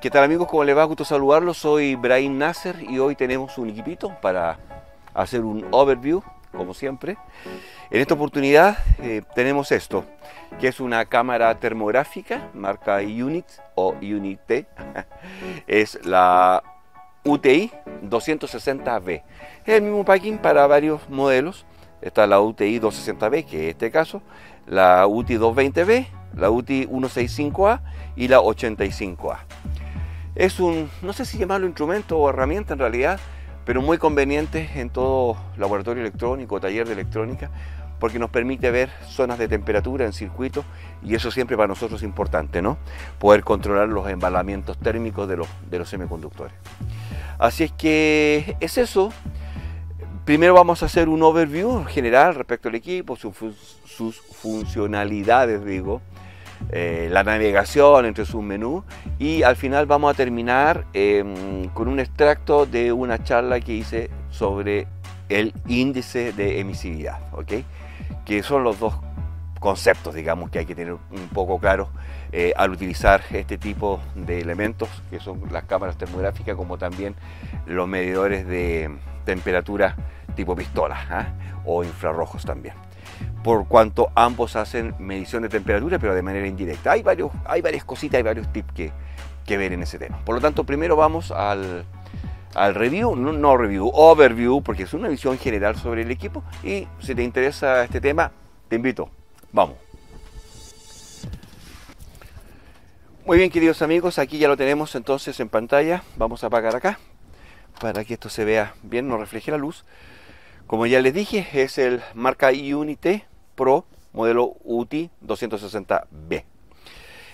¿Qué tal amigos? ¿Cómo les va? Gusto saludarlos. Soy Brahim Nasser y hoy tenemos un equipito para hacer un overview, como siempre. En esta oportunidad tenemos esto, que es una cámara termográfica, marca Unit o Unite. Es la UTI 260B. Es el mismo packing para varios modelos. Está la UTI 260B, que es este caso, la UTI 220B, la UTI 165A y la 85A. Es un, no sé si llamarlo instrumento o herramienta en realidad, pero muy conveniente en todo laboratorio electrónico o taller de electrónica, porque nos permite ver zonas de temperatura en circuito, y eso siempre para nosotros es importante, ¿no? Poder controlar los embalamientos térmicos de los semiconductores. Así es que es eso. Primero vamos a hacer un overview general respecto al equipo, sus funcionalidades, digo, la navegación entre sus menús, y al final vamos a terminar con un extracto de una charla que hice sobre el índice de emisividad, ¿ok? Que son los dos conceptos, digamos, que hay que tener un poco claros al utilizar este tipo de elementos, que son las cámaras termográficas, como también los medidores de temperatura tipo pistola, o infrarrojos también, por cuanto ambos hacen medición de temperatura, pero de manera indirecta. Hay varias cositas, hay varios tips que ver en ese tema. Por lo tanto, primero vamos al review, no review, overview, porque es una visión general sobre el equipo, y si te interesa este tema, te invito. Vamos. Muy bien, queridos amigos, aquí ya lo tenemos entonces en pantalla. Vamos a apagar acá para que esto se vea bien, no refleje la luz. Como ya les dije, es el marca Unite Pro modelo UTI 260B.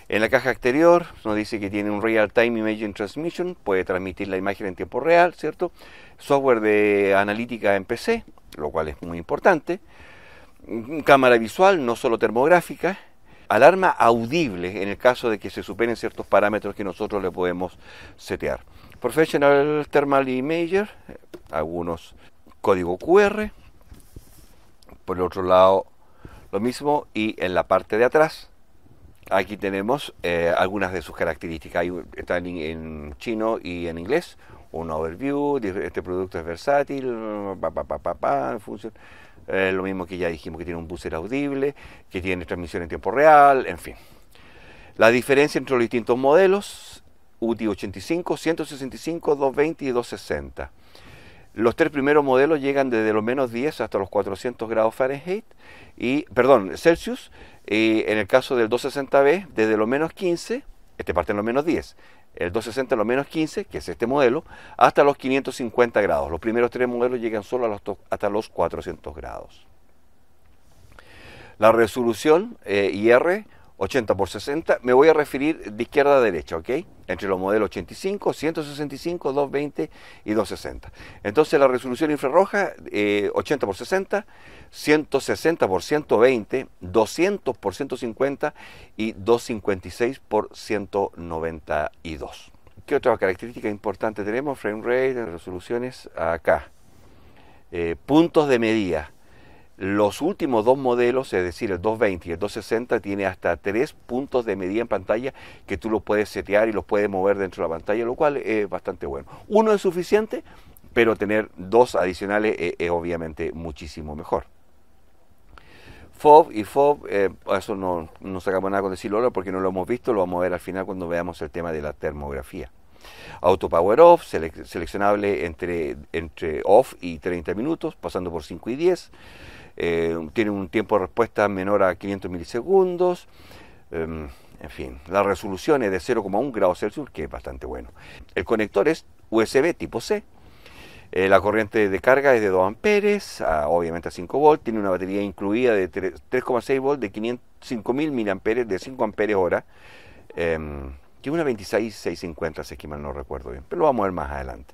En la caja exterior nos dice que tiene un Real Time Imaging Transmission, puede transmitir la imagen en tiempo real, ¿cierto? Software de analítica en PC, lo cual es muy importante. Cámara visual, no solo termográfica. Alarma audible en el caso de que se superen ciertos parámetros que nosotros le podemos setear. Professional Thermal Imager, algunos código QR. Por el otro lado lo mismo, y en la parte de atrás aquí tenemos algunas de sus características. Están en chino y en inglés. Un overview, este producto es versátil, funciona. Lo mismo que ya dijimos, que tiene un buzzer audible, que tiene transmisión en tiempo real, en fin. La diferencia entre los distintos modelos: UTI 85, 165, 220 y 260. Los tres primeros modelos llegan desde los menos 10 hasta los 400 grados Fahrenheit, Celsius, y en el caso del 260B, desde los menos 15, este parte en los menos 10, el 260 en los menos 15, que es este modelo, hasta los 550 grados. Los primeros tres modelos llegan solo hasta los 400 grados. La resolución IR 80 por 60, me voy a referir de izquierda a derecha, ¿ok? Entre los modelos 85, 165, 220 y 260. Entonces la resolución infrarroja 80 por 60, 160 por 120, 200 por 150 y 256 por 192. ¿Qué otra característica importante tenemos? Frame rate, resoluciones acá. Puntos de medida. Los últimos dos modelos, es decir, el 220 y el 260, tiene hasta 3 puntos de medida en pantalla que tú los puedes setear y los puedes mover dentro de la pantalla, lo cual es bastante bueno. Uno es suficiente, pero tener dos adicionales es obviamente muchísimo mejor. FOV y FOV, eso no sacamos nada con decirlo ahora porque no lo hemos visto, lo vamos a ver al final cuando veamos el tema de la termografía. Auto Power Off, seleccionable entre off y 30 minutos, pasando por 5 y 10. Tiene un tiempo de respuesta menor a 500 milisegundos. En fin, la resolución es de 0,1 grados Celsius, que es bastante bueno. El conector es USB tipo C. La corriente de carga es de 2 amperes, obviamente a 5 volts. Tiene una batería incluida de 3,6 volts de 5.000 miliamperes de 5 amperes hora. Que una 26650, si es que mal no recuerdo bien, pero lo vamos a ver más adelante.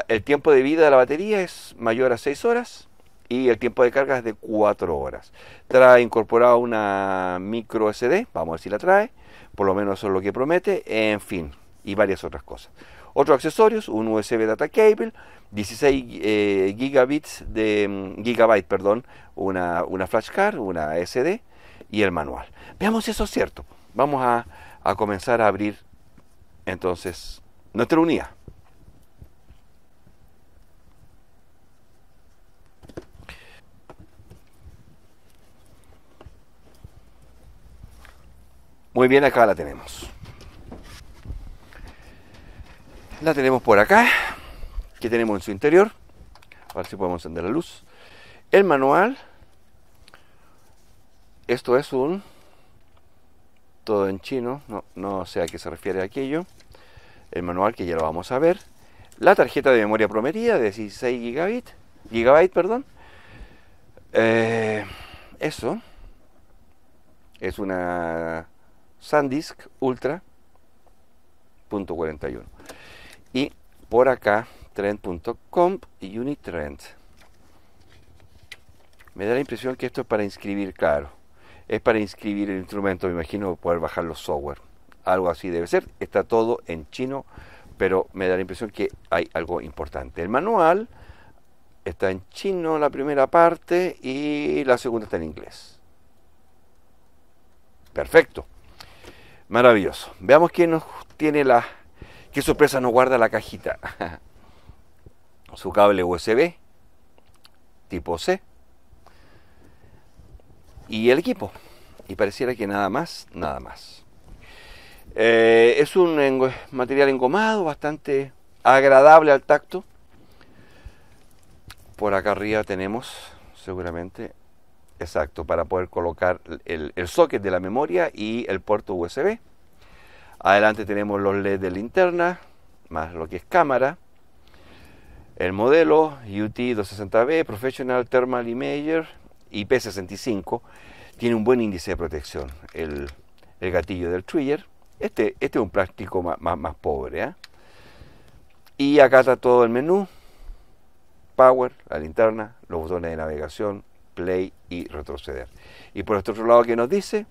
El tiempo de vida de la batería es mayor a 6 horas y el tiempo de carga es de 4 horas. Trae incorporada una micro SD, vamos a ver si la trae, por lo menos eso es lo que promete, en fin, y varias otras cosas. Otros accesorios: un USB Data Cable, 16 gigabytes, una flash card, una SD y el manual. Veamos si eso es cierto. Vamos a comenzar a abrir entonces nuestra unidad. Muy bien, acá la tenemos. La tenemos por acá. ¿Qué tenemos en su interior? A ver si podemos encender la luz. El manual. Esto es todo en chino. No sé a qué se refiere aquello. El manual, que ya lo vamos a ver. La tarjeta de memoria prometida de 16 gigabytes, perdón. Eso. Es una SanDisk Ultra .41. Y por acá, trend.comp y Unitrend. Me da la impresión que esto es para inscribir, claro. Es para inscribir el instrumento, me imagino, poder bajar los software. Algo así debe ser. Está todo en chino, pero me da la impresión que hay algo importante. El manual está en chino, la primera parte, y la segunda está en inglés. Perfecto. Maravilloso. Veamos qué nos tiene qué sorpresa nos guarda la cajita. Su cable USB tipo C y el equipo. Y pareciera que nada más. Es un material engomado bastante agradable al tacto. Por acá arriba tenemos seguramente, exacto, para poder colocar el socket de la memoria y el puerto USB. Adelante tenemos los LED de linterna, más lo que es cámara. El modelo UT260B Professional Thermal Imager IP65 tiene un buen índice de protección. El gatillo del trigger. Este es un plástico más pobre, ¿eh? Y acá está todo el menú. Power, la linterna, los botones de navegación, play y retroceder. Y por este otro lado, ¿qué nos dice?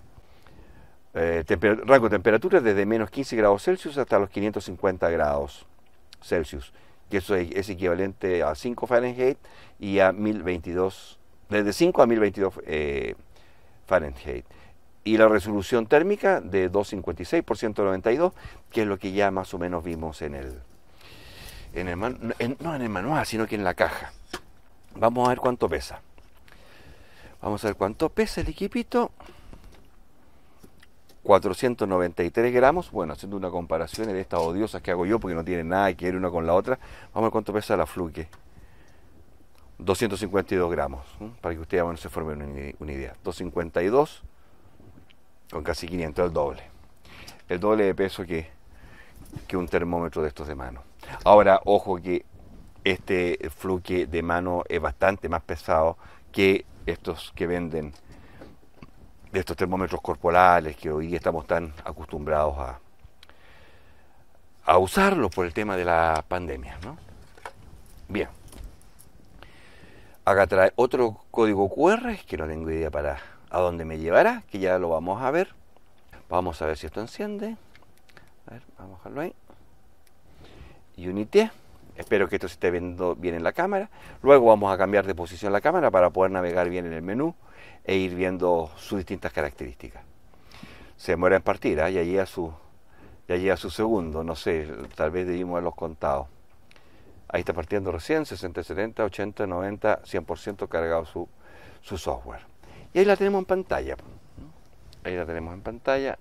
Rango de temperatura desde menos 15 grados Celsius hasta los 550 grados Celsius, que eso es equivalente a 5 Fahrenheit y a 1022, desde 5 a 1022 Fahrenheit. Y la resolución térmica de 256 por 192, que es lo que ya más o menos vimos no en el manual, sino que en la caja. Vamos a ver cuánto pesa. Vamos a ver cuánto pesa el equipito. 493 gramos. Bueno, haciendo una comparación de estas odiosas que hago yo, porque no tienen nada que ver una con la otra. Vamos a ver cuánto pesa la Fluke. 252 gramos, para que ustedes se formen una idea. 252 con casi 500, el doble. El doble de peso que un termómetro de estos de mano. Ahora, ojo que este Fluke de mano es bastante más pesado que estos que venden, de estos termómetros corporales que hoy día estamos tan acostumbrados a usarlos por el tema de la pandemia, ¿no? Bien. Acá trae otro código QR que no tengo idea a dónde me llevará, que ya lo vamos a ver. Vamos a ver si esto enciende. A ver, vamos a dejarlo ahí. Unity. Espero que esto se esté viendo bien en la cámara. Luego vamos a cambiar de posición la cámara para poder navegar bien en el menú e ir viendo sus distintas características. Se demora en partir, ¿eh? Ya llega su segundo, no sé, tal vez debimos haberlos contado. Ahí está partiendo recién, 60, 70, 80, 90, 100% cargado su software. Y ahí la tenemos en pantalla. Ahí la tenemos en pantalla.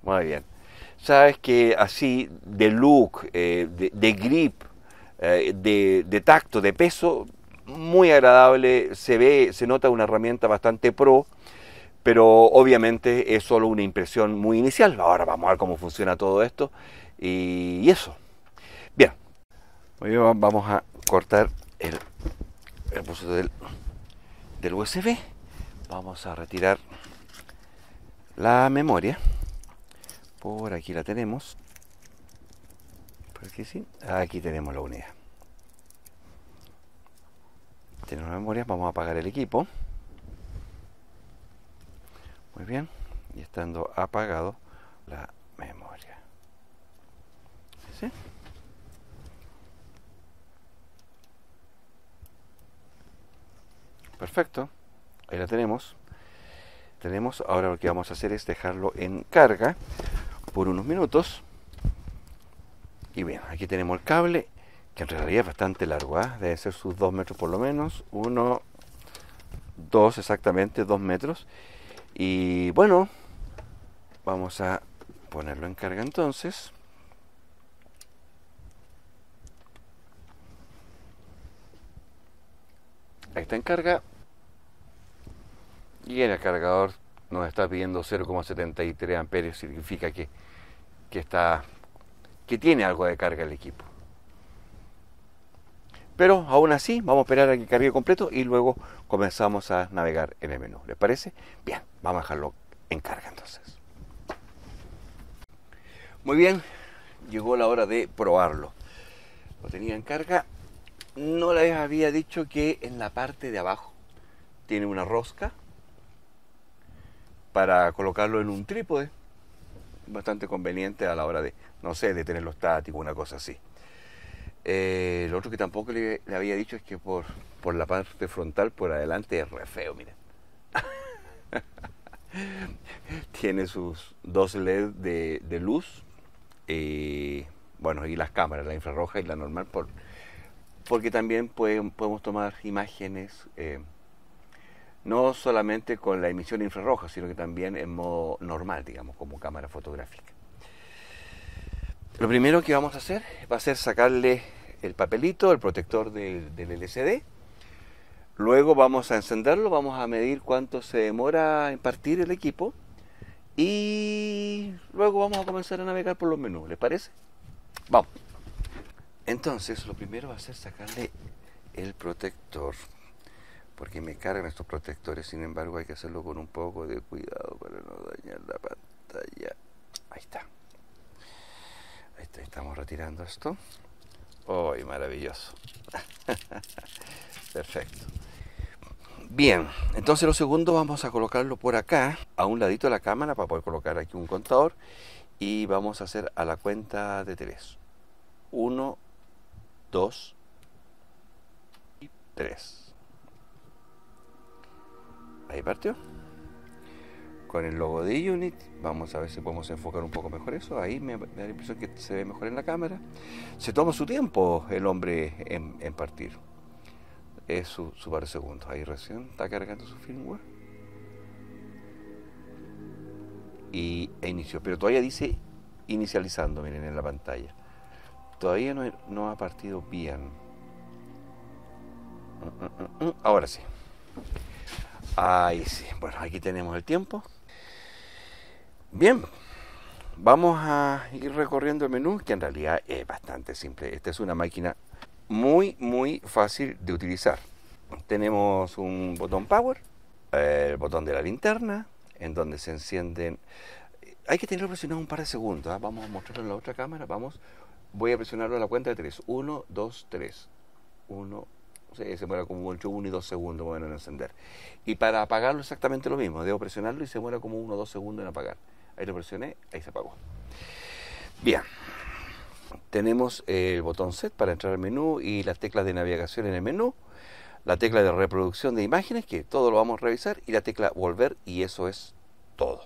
Muy bien. Sabes que así de look, de grip, de tacto, de peso, muy agradable, se nota una herramienta bastante pro, pero obviamente es solo una impresión muy inicial. Ahora vamos a ver cómo funciona todo esto y eso. Bien, hoy vamos a cortar el puesto del USB. Vamos a retirar la memoria. Por aquí la tenemos. Por aquí sí. Aquí tenemos la unidad. Tenemos la memoria. Vamos a apagar el equipo. Muy bien. Y estando apagado la memoria. ¿Sí? Perfecto. Ahí la tenemos. Ahora lo que vamos a hacer es dejarlo en carga. por unos minutos. Y bien, aquí tenemos el cable, que en realidad es bastante largo, debe ser sus 2 metros por lo menos, 1, 2 exactamente, 2 metros. Y bueno, vamos a ponerlo en carga entonces. Ahí está en carga. Y en el cargador nos está pidiendo 0,73 amperios, significa que tiene algo de carga el equipo. Pero aún así vamos a esperar a que cargue completo y luego comenzamos a navegar en el menú. ¿Les parece? Bien, vamos a dejarlo en carga entonces. Muy bien, llegó la hora de probarlo. Lo tenía en carga. No les había dicho que en la parte de abajo tiene una rosca para colocarlo en un trípode. Bastante conveniente a la hora de, no sé, de tenerlo estático, una cosa así. Lo otro que tampoco le había dicho es que por la parte frontal, por adelante, es re feo, miren. Tiene sus 2 LED de luz, bueno, y las cámaras, la infrarroja y la normal, porque también podemos tomar imágenes, no solamente con la emisión infrarroja, sino que también en modo normal, digamos, como cámara fotográfica. Lo primero que vamos a hacer va a ser sacarle el papelito, el protector del LCD. Luego vamos a encenderlo, vamos a medir cuánto se demora en partir el equipo. Y luego vamos a comenzar a navegar por los menús, ¿les parece? Vamos. Entonces, lo primero va a ser sacarle el protector, porque me cargan estos protectores. Sin embargo, hay que hacerlo con un poco de cuidado para no dañar la pantalla. Ahí está. Estamos retirando esto. ¡Ay, maravilloso! Perfecto. Bien, entonces lo segundo vamos a colocarlo por acá, a un ladito de la cámara, para poder colocar aquí un contador. Y vamos a hacer a la cuenta de 3. 1, 2 y 3. Ahí partió. Con el logo de Unit, vamos a ver si podemos enfocar un poco mejor eso. Ahí me da la impresión que se ve mejor en la cámara. Se toma su tiempo el hombre en partir. Es su par de segundos. Ahí recién está cargando su firmware. E inició. Pero todavía dice inicializando, miren en la pantalla. Todavía no ha partido bien. Ahora sí. Ahí sí. Bueno, aquí tenemos el tiempo. Bien, vamos a ir recorriendo el menú, que en realidad es bastante simple. Esta es una máquina muy fácil de utilizar. Tenemos un botón Power, el botón de la linterna, en donde se encienden. Hay que tenerlo presionado un par de segundos, ¿eh? Vamos a mostrarlo en la otra cámara. Voy a presionarlo a la cuenta de 3. 1, 2, 3. 1, se demora como entre 1 y 2 segundos bueno, en encender. Y para apagarlo exactamente lo mismo. Debo presionarlo y se demora como 1 o 2 segundos en apagar. Ahí lo presioné, ahí se apagó. Bien. Tenemos el botón Set para entrar al menú y las teclas de navegación en el menú. La tecla de reproducción de imágenes, que todo lo vamos a revisar. Y la tecla Volver, y eso es todo.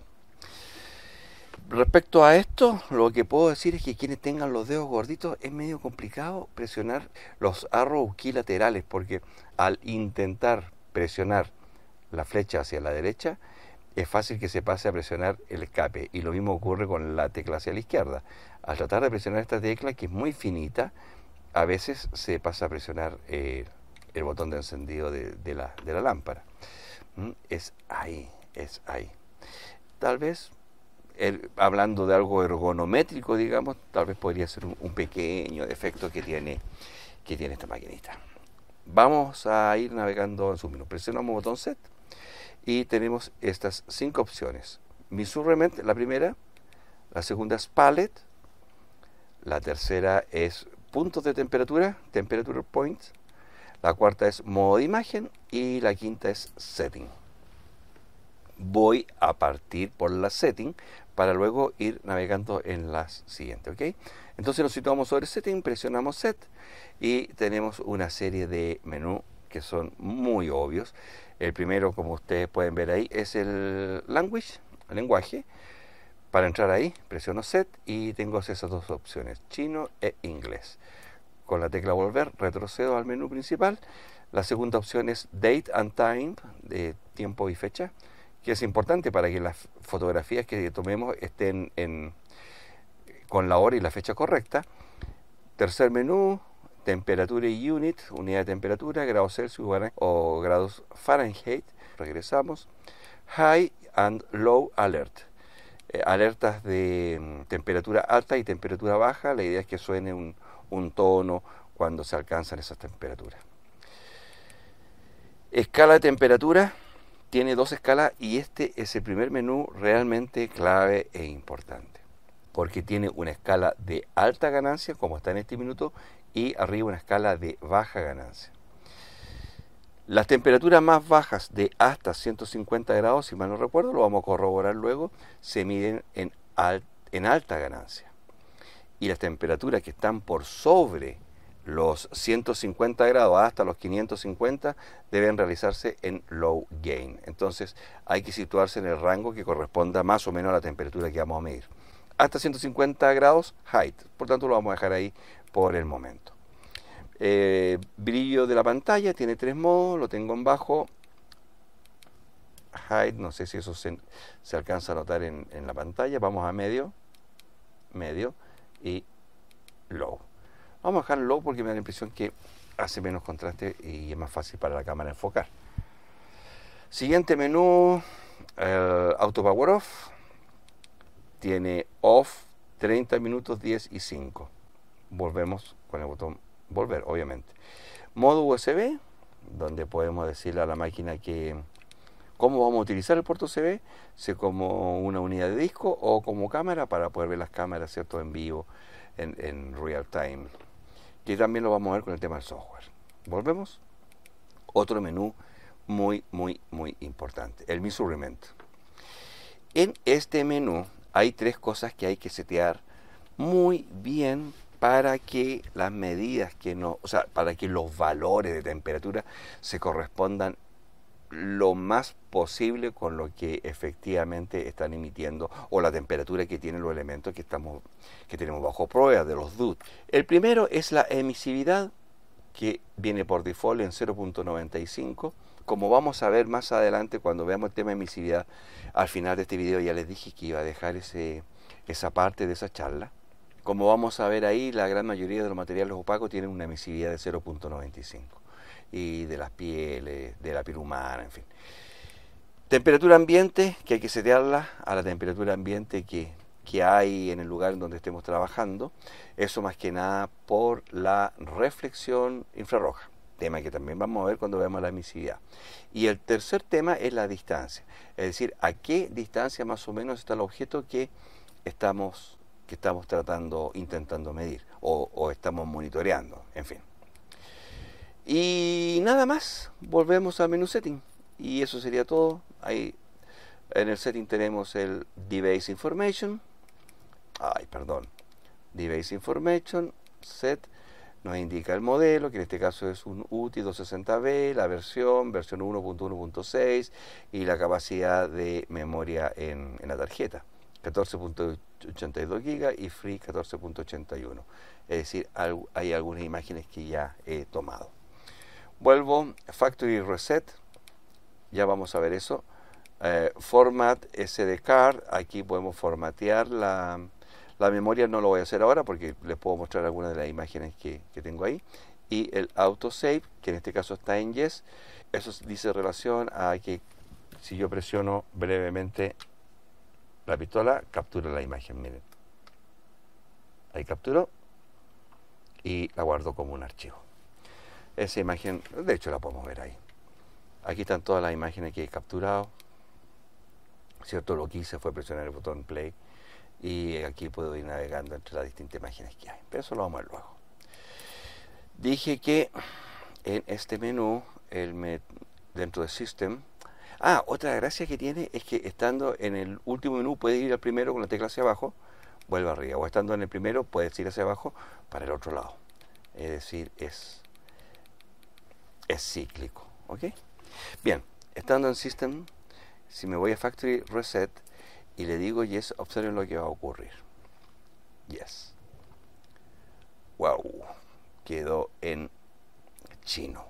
Respecto a esto, lo que puedo decir es que quienes tengan los dedos gorditos es medio complicado presionar los arrow key laterales, porque al intentar presionar la flecha hacia la derecha, es fácil que se pase a presionar el escape, y lo mismo ocurre con la tecla hacia la izquierda. Al tratar de presionar esta tecla, que es muy finita, a veces se pasa a presionar el botón de encendido de la lámpara. Es ahí. Tal vez, hablando de algo ergonométrico, digamos, tal vez podría ser un pequeño defecto que tiene esta maquinita. Vamos a ir navegando en su menú. Presionamos el botón Set y tenemos estas 5 opciones. Measurement, la primera. La segunda es Palette. La tercera es puntos de temperatura, Temperature Points. La cuarta es modo de imagen. Y la quinta es Setting. Voy a partir por la Setting para luego ir navegando en las siguientes, ¿ok? Entonces nos situamos sobre Setting, presionamos Set y tenemos una serie de menús que son muy obvios. El primero, como ustedes pueden ver ahí, es el Language, el lenguaje, Para entrar ahí, presiono Set y tengo esas dos opciones, chino e inglés. Con la tecla volver, retrocedo al menú principal. La segunda opción es Date and Time, de tiempo y fecha, que es importante para que las fotografías que tomemos estén con la hora y la fecha correcta. Tercer menú, temperatura y unit, unidad de temperatura, grados Celsius o grados Fahrenheit. Regresamos. High and Low Alert. Alertas de temperatura alta y temperatura baja. La idea es que suene un tono cuando se alcanzan esas temperaturas. Escala de temperatura. Tiene dos escalas y este es el primer menú realmente clave e importante. Porque tiene una escala de alta ganancia, como está en este minuto, y arriba una escala de baja ganancia. Las temperaturas más bajas de hasta 150 grados, si mal no recuerdo, lo vamos a corroborar luego, se miden en alta ganancia. Y las temperaturas que están por sobre los 150 grados hasta los 550 deben realizarse en low gain. Entonces hay que situarse en el rango que corresponda más o menos a la temperatura que vamos a medir. Hasta 150 grados, height. Por tanto, lo vamos a dejar ahí por el momento. Brillo de la pantalla, tiene tres modos, lo tengo en bajo. Height, no sé si eso se alcanza a notar en la pantalla. Vamos a medio y low. Vamos a dejar low porque me da la impresión que hace menos contraste y es más fácil para la cámara enfocar. Siguiente menú, Auto Power Off. Tiene off 30 minutos, 10 y 5. Volvemos con el botón volver, obviamente. Modo USB, donde podemos decirle a la máquina que cómo vamos a utilizar el puerto USB, si como una unidad de disco o como cámara para poder ver las cámaras, ¿cierto?, en vivo, en real time. Que también lo vamos a ver con el tema del software. Volvemos. Otro menú muy importante, el measurement. En este menú hay tres cosas que hay que setear muy bien para que las medidas para que los valores de temperatura se correspondan lo más posible con lo que efectivamente están emitiendo o la temperatura que tienen los elementos que tenemos bajo prueba de los DUT. El primero es la emisividad, que viene por default en 0.95. Como vamos a ver más adelante cuando veamos el tema de emisividad, al final de este video ya les dije que iba a dejar esa parte de esa charla. Como vamos a ver ahí, la gran mayoría de los materiales opacos tienen una emisividad de 0.95. Y de las pieles, de la piel humana, en fin. Temperatura ambiente, que hay que setearla a la temperatura ambiente que hay en el lugar en donde estemos trabajando. Eso más que nada por la reflexión infrarroja, tema que también vamos a ver cuando veamos la emisividad. Y el tercer tema es la distancia, es decir, a qué distancia más o menos está el objeto que estamos intentando medir o estamos monitoreando, en fin. Y nada más, volvemos al menú setting y eso sería todo. Ahí en el setting tenemos el device information, device information, set, nos indica el modelo, que en este caso es un UTI 260B, la versión 1.1.6 y la capacidad de memoria en la tarjeta, 14.82 GB y Free 14.81. Es decir, hay algunas imágenes que ya he tomado. Vuelvo, Factory Reset, ya vamos a ver eso. Format SD Card, aquí podemos formatear la memoria, no lo voy a hacer ahora porque les puedo mostrar algunas de las imágenes que tengo ahí. Y el Autosave, que en este caso está en Yes, eso dice relación a que si yo presiono brevemente la pistola, captura la imagen, miren. Ahí capturó y la guardo como un archivo. Esa imagen, de hecho la podemos ver ahí. Aquí están todas las imágenes que he capturado. ¿Cierto? Lo que hice fue presionar el botón play y aquí puedo ir navegando entre las distintas imágenes que hay. Pero eso lo vamos a ver luego. Dije que en este menú, dentro de System, otra gracia que tiene es que estando en el último menú puedes ir al primero con la tecla hacia abajo, vuelve arriba. O estando en el primero puedes ir hacia abajo para el otro lado. Es decir, es cíclico, ¿ok? Bien, estando en System, si me voy a Factory Reset y le digo yes, observen lo que va a ocurrir. Yes. Wow, quedó en chino.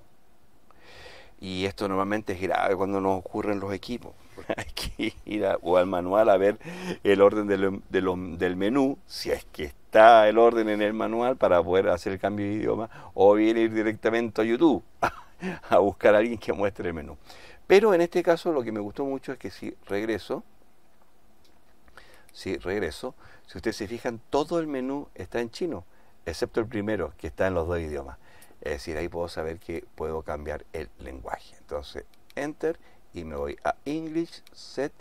Y esto normalmente es grave cuando nos ocurre en los equipos. Hay que ir o al manual a ver el orden del menú, si es que está el orden en el manual para poder hacer el cambio de idioma, o bien ir directamente a YouTube a buscar a alguien que muestre el menú. Pero en este caso lo que me gustó mucho es que si regreso, si ustedes se fijan, todo el menú está en chino, excepto el primero, que está en los dos idiomas. Es decir, ahí puedo saber que puedo cambiar el lenguaje. Entonces, Enter, y me voy a English, Set,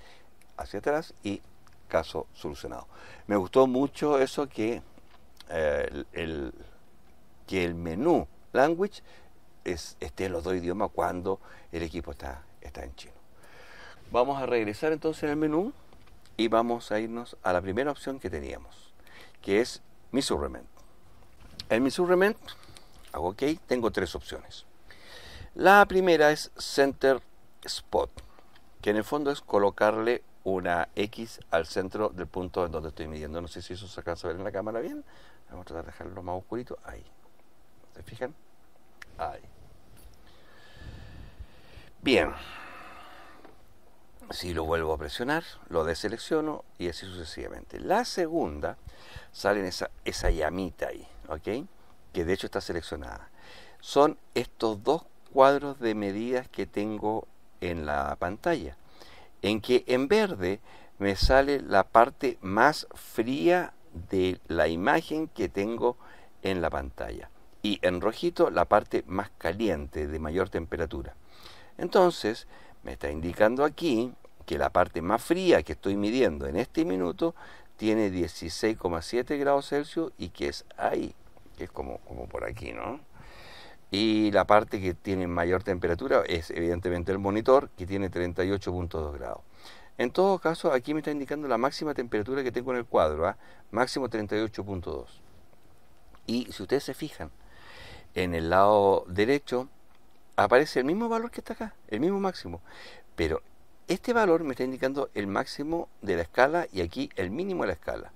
hacia atrás, y caso solucionado. Me gustó mucho eso que el menú Language esté en los dos idiomas cuando el equipo está en chino. Vamos a regresar entonces al menú y vamos a irnos a la primera opción que teníamos, que es Measurement. El Measurement, hago OK, tengo tres opciones. La primera es Center Spot, que en el fondo es colocarle una X al centro del punto en donde estoy midiendo. No sé si eso se alcanza a ver en la cámara bien. Vamos a tratar de dejarlo más oscurito. Ahí. ¿Se fijan? Ahí. Bien. Si lo vuelvo a presionar, lo deselecciono y así sucesivamente. La segunda, sale esa llamita ahí, ¿ok? Que de hecho está seleccionada. Son estos dos cuadros de medidas que tengo en la pantalla, en que en verde me sale la parte más fría de la imagen que tengo en la pantalla y en rojito la parte más caliente, de mayor temperatura. Entonces me está indicando aquí que la parte más fría que estoy midiendo en este minuto tiene 16,7 grados Celsius y que es ahí, que es como por aquí, ¿no? Y la parte que tiene mayor temperatura es evidentemente el monitor, que tiene 38,2 grados. En todo caso, aquí me está indicando la máxima temperatura que tengo en el cuadro, ¿eh? Máximo 38,2. Y si ustedes se fijan, en el lado derecho aparece el mismo valor que está acá, el mismo máximo. Pero este valor me está indicando el máximo de la escala y aquí el mínimo de la escala.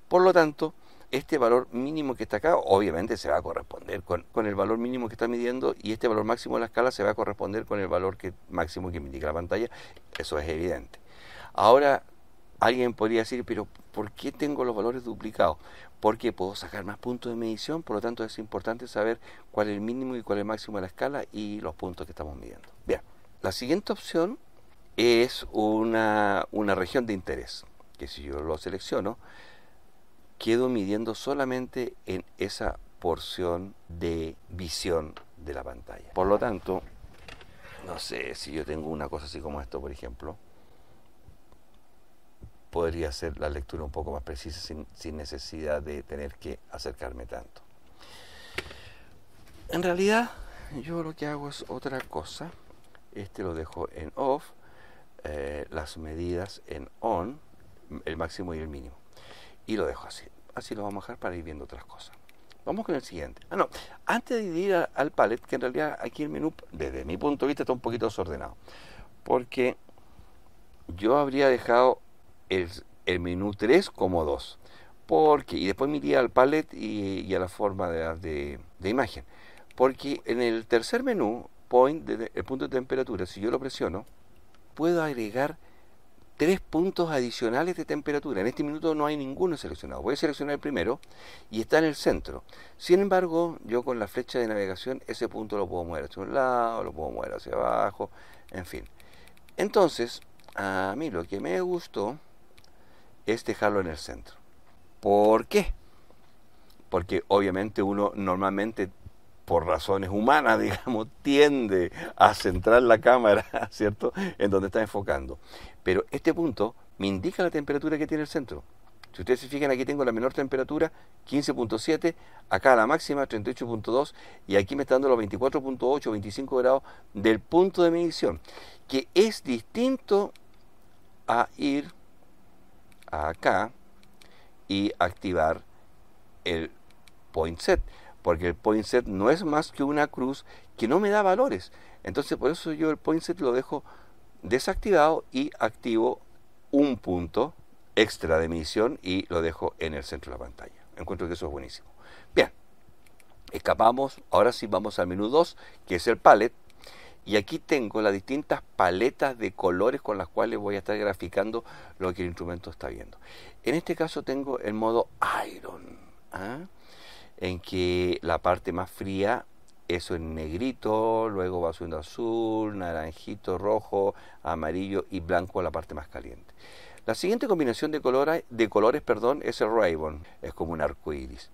Por lo tanto, este valor mínimo que está acá obviamente se va a corresponder con el valor mínimo que está midiendo, y este valor máximo de la escala se va a corresponder con el valor máximo que me indica la pantalla. Eso es evidente. Ahora, alguien podría decir, pero ¿por qué tengo los valores duplicados? Porque puedo sacar más puntos de medición, por lo tanto es importante saber cuál es el mínimo y cuál es el máximo de la escala y los puntos que estamos midiendo. Bien, la siguiente opción es una región de interés, que si yo lo selecciono, quedo midiendo solamente en esa porción de visión de la pantalla. Por lo tanto, no sé, si yo tengo una cosa así como esto, por ejemplo, podría hacer la lectura un poco más precisa sin necesidad de tener que acercarme tanto. En realidad, yo lo que hago es otra cosa. Este lo dejo en off, las medidas en on, el máximo y el mínimo. Y lo dejo así. Así lo vamos a dejar para ir viendo otras cosas. Vamos con el siguiente. Antes de ir al palette, que en realidad aquí el menú, desde mi punto de vista, está un poquito desordenado. Porque yo habría dejado el menú 3 como 2. Y después me iría al palette y a la forma de imagen. Porque en el tercer menú, point, el punto de temperatura, si yo lo presiono, puedo agregar 3 puntos adicionales de temperatura. En este minuto no hay ninguno seleccionado. Voy a seleccionar el primero y está en el centro. Sin embargo, yo con la flecha de navegación ese punto lo puedo mover hacia un lado, lo puedo mover hacia abajo, en fin. Entonces, a mí lo que me gustó es dejarlo en el centro. ¿Por qué? Porque obviamente uno normalmente, por razones humanas, digamos, tiende a centrar la cámara, ¿cierto?, en donde está enfocando. Pero este punto me indica la temperatura que tiene el centro. Si ustedes se fijan, aquí tengo la menor temperatura, 15,7, acá la máxima, 38,2, y aquí me está dando los 24,8, 25 grados del punto de medición, que es distinto a ir acá y activar el point set, porque el point set no es más que una cruz que no me da valores. Entonces por eso yo el point set lo dejo desactivado y activo un punto extra de medición y lo dejo en el centro de la pantalla. Encuentro que eso es buenísimo. Bien, escapamos, ahora sí vamos al menú 2, que es el palette. Y aquí tengo las distintas paletas de colores con las cuales voy a estar graficando lo que el instrumento está viendo. En este caso tengo el modo Iron, en que la parte más fría, eso en negrito, luego va subiendo azul, naranjito, rojo, amarillo y blanco a la parte más caliente. La siguiente combinación de colores, es el Rainbow, es como un arco iris.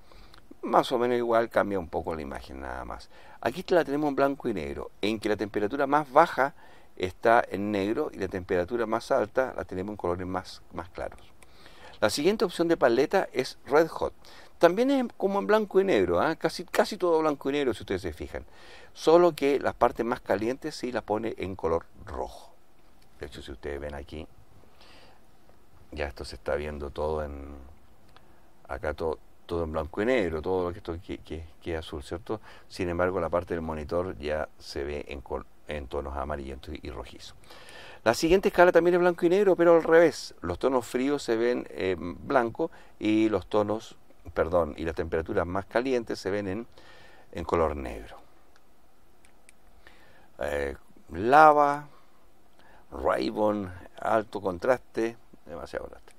Más o menos igual, cambia un poco la imagen nada más. Aquí la tenemos en blanco y negro, en que la temperatura más baja está en negro y la temperatura más alta la tenemos en colores más claros. La siguiente opción de paleta es Red Hot. También es como en blanco y negro, casi todo blanco y negro si ustedes se fijan. Solo que las partes más calientes sí las pone en color rojo. De hecho, si ustedes ven aquí, ya esto se está viendo todo acá todo en blanco y negro, todo lo que esto que es azul, ¿cierto? Sin embargo, la parte del monitor ya se ve en tonos amarillentos y rojizos. La siguiente escala también es blanco y negro, pero al revés. Los tonos fríos se ven en blanco y las temperaturas más calientes se ven en color negro. Lava, Rainbow, alto contraste, demasiado contraste.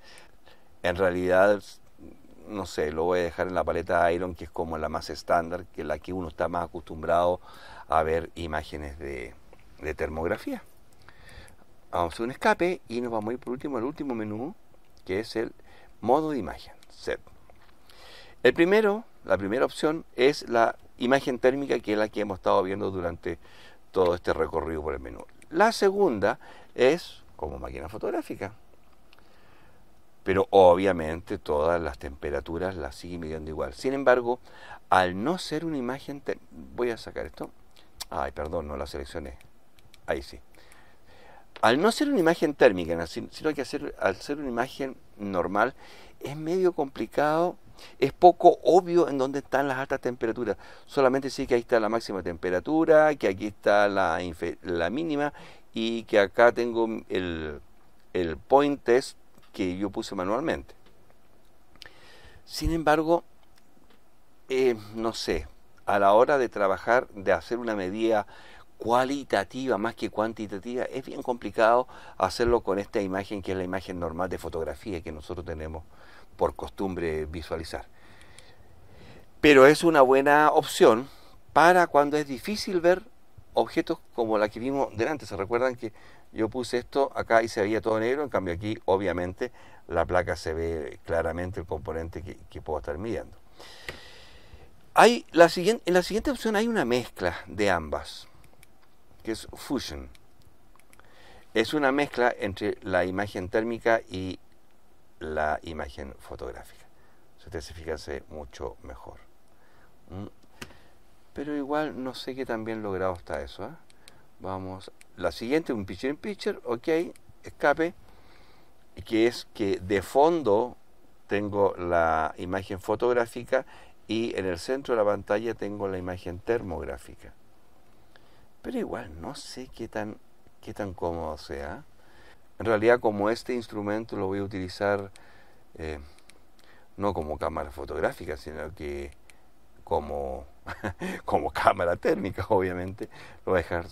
En realidad, no sé, lo voy a dejar en la paleta Iron, que es como la más estándar, que es la que uno está más acostumbrado a ver imágenes de termografía. Vamos a hacer un escape y nos vamos a ir por último al último menú, que es el modo de imagen, Set. La primera opción es la imagen térmica, que es la que hemos estado viendo durante todo este recorrido por el menú. La segunda es como máquina fotográfica. Pero obviamente todas las temperaturas las sigue midiendo igual. Sin embargo, al no ser una imagen... Voy a sacar esto. Ay, perdón, no la seleccioné. Ahí sí. Al no ser una imagen térmica, sino que al ser una imagen normal, es medio complicado, es poco obvio en dónde están las altas temperaturas. Solamente sé que ahí está la máxima temperatura, que aquí está la mínima y que acá tengo el point test que yo puse manualmente. Sin embargo, no sé, a la hora de trabajar, de hacer una medida cualitativa más que cuantitativa, es bien complicado hacerlo con esta imagen, que es la imagen normal de fotografía que nosotros tenemos por costumbre visualizar. Pero es una buena opción para cuando es difícil ver objetos como la que vimos delante. ¿Se recuerdan que yo puse esto acá y se veía todo negro? En cambio aquí, obviamente, la placa se ve claramente el componente que puedo estar midiendo. En la siguiente opción hay una mezcla de ambas, que es Fusion. Es una mezcla entre la imagen térmica y la imagen fotográfica. Si ustedes se fijan, se ve mucho mejor. Pero igual no sé qué tan bien logrado está eso. Vamos, la siguiente, un picture in picture, ok, escape, que es que de fondo tengo la imagen fotográfica y en el centro de la pantalla tengo la imagen termográfica. Pero igual no sé qué tan cómodo sea. En realidad, como este instrumento lo voy a utilizar no como cámara fotográfica, sino que como cámara térmica, obviamente, lo voy a dejar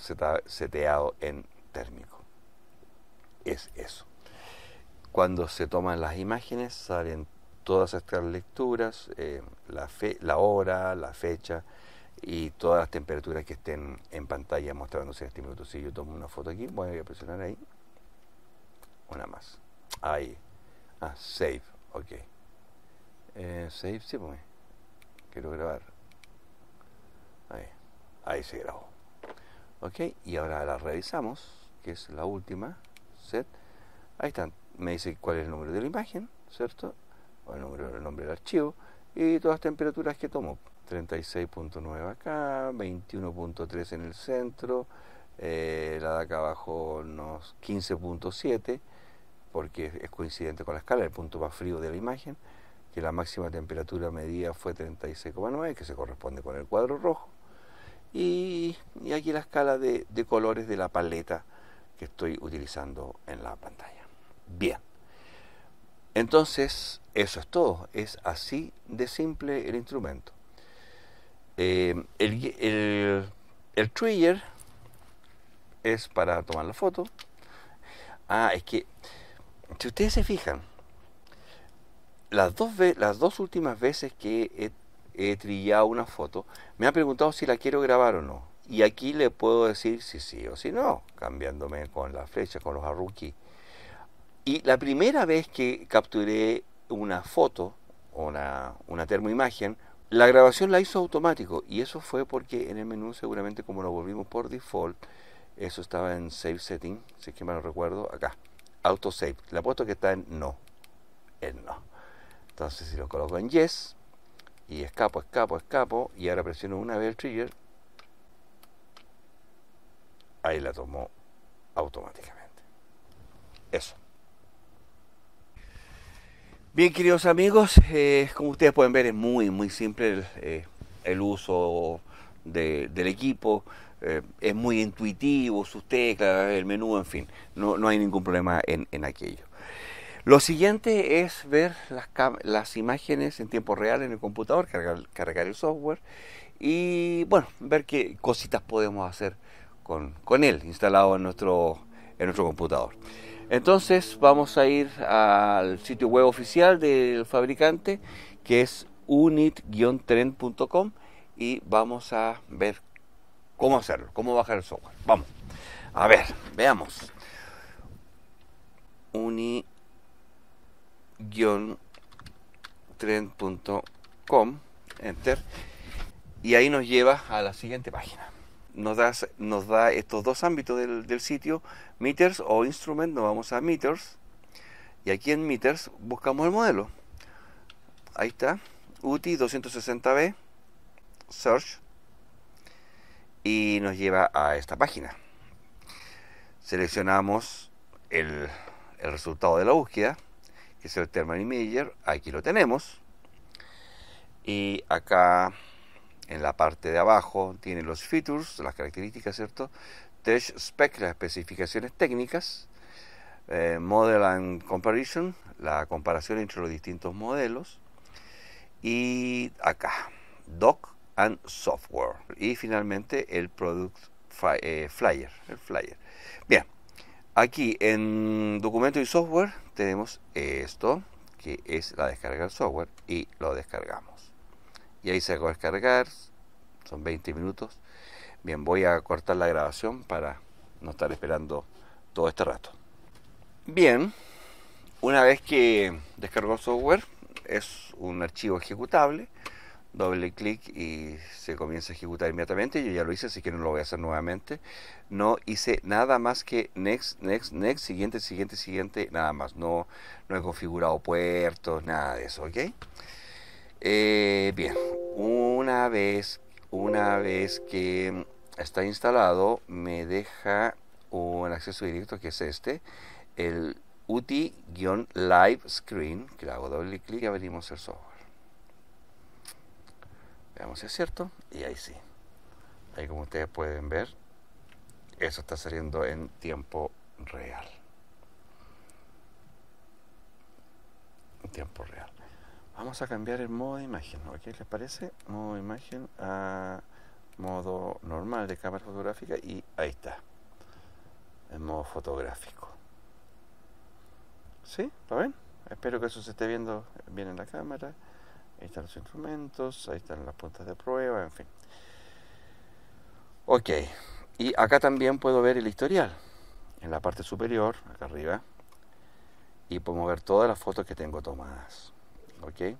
seteado en térmico. Es eso. Cuando se toman las imágenes salen todas estas lecturas, la hora, la fecha y todas las temperaturas que estén en pantalla mostrándose en este minuto. Si yo tomo una foto aquí, voy a presionar ahí, una más, ahí, save, ok, save, sí, pues, quiero grabar, ahí se grabó, ok, y ahora la revisamos, que es la última, set, ahí están, me dice cuál es el número de la imagen, ¿cierto? O el nombre del archivo y todas las temperaturas que tomo. 36.9 acá, 21.3 en el centro, la de acá abajo unos 15.7, porque es coincidente con la escala, el punto más frío de la imagen, que la máxima temperatura medida fue 36,9, que se corresponde con el cuadro rojo, y aquí la escala de colores de la paleta que estoy utilizando en la pantalla. Bien. Entonces, eso es todo. Es así de simple el instrumento. El trigger es para tomar la foto. Es que, si ustedes se fijan, las dos últimas veces que he trillado una foto, me han preguntado si la quiero grabar o no. Y aquí le puedo decir si sí o si no, cambiándome con la flecha, con los arrow key. Y la primera vez que capturé una foto, o una termoimagen, la grabación la hizo automático. Y eso fue porque en el menú, seguramente como lo volvimos por default, eso estaba en Save Setting, si es que me lo recuerdo, acá, Auto Save. Le apuesto que está en no. En no. Entonces si lo coloco en Yes, y escapo, y ahora presiono una vez el trigger, ahí la tomó automáticamente. Eso. Bien, queridos amigos, como ustedes pueden ver, es muy simple el uso del equipo. Es muy intuitivo, sus teclas, el menú, en fin, no hay ningún problema en aquello. Lo siguiente es ver las imágenes en tiempo real en el computador, cargar el software y bueno, ver qué cositas podemos hacer con él instalado en nuestro computador. Entonces vamos a ir al sitio web oficial del fabricante, que es unit-trend.com, y vamos a ver cómo hacerlo, cómo bajar el software. Vamos, a ver, veamos. Unit-trend.com, enter, y ahí nos lleva a la siguiente página. Nos da estos dos ámbitos del sitio, meters o instrument. Nos vamos a meters, y aquí en meters buscamos el modelo. Ahí está, UTI 260B, search, y nos lleva a esta página. Seleccionamos el resultado de la búsqueda, que es el Thermal Imager. Aquí lo tenemos, y acá en la parte de abajo tiene los features, las características, ¿cierto? Test spec, las especificaciones técnicas. Model and comparison, la comparación entre los distintos modelos. Y acá, doc and software. Y finalmente el product flyer, el flyer. Bien, aquí en documento y software tenemos esto, que es la descarga del software, y lo descargamos. Y ahí se va a descargar, son 20 minutos. Bien, voy a cortar la grabación para no estar esperando todo este rato. Bien, una vez que descargó el software, es un archivo ejecutable. Doble clic y se comienza a ejecutar inmediatamente. Yo ya lo hice, así que no lo voy a hacer nuevamente. No hice nada más que next, siguiente, nada más. No he configurado puertos, nada de eso, ¿ok? Bien, una vez que está instalado, me deja un acceso directo, que es el UTI-Live Screen, que le hago doble clic y abrimos el software. Veamos si es cierto, y ahí sí. Ahí, como ustedes pueden ver, eso está saliendo en tiempo real. En tiempo real. Vamos a cambiar el modo de imagen, ¿ok? ¿Les parece? Modo de imagen a modo normal de cámara fotográfica, y ahí está. En modo fotográfico. ¿Sí? ¿Lo ven? Espero que eso se esté viendo bien en la cámara. Ahí están los instrumentos, ahí están las puntas de prueba, en fin. Ok, y acá también puedo ver el historial, en la parte superior, acá arriba, y podemos ver todas las fotos que tengo tomadas, ok,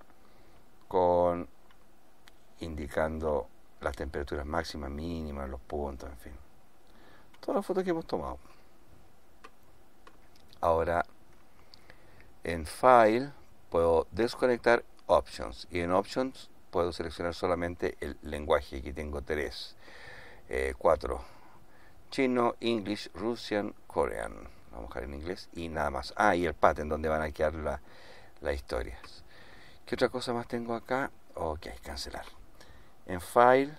indicando las temperaturas máximas, mínimas, los puntos, en fin, todas las fotos que hemos tomado. Ahora, en File, puedo desconectar Options, y en Options puedo seleccionar solamente el lenguaje. Aquí tengo 4: chino, English, Russian, Korean. Vamos a dejar en inglés y nada más. Y el pattern, donde van a quedar las historias. ¿Qué otra cosa más tengo acá? Ok, cancelar. En File,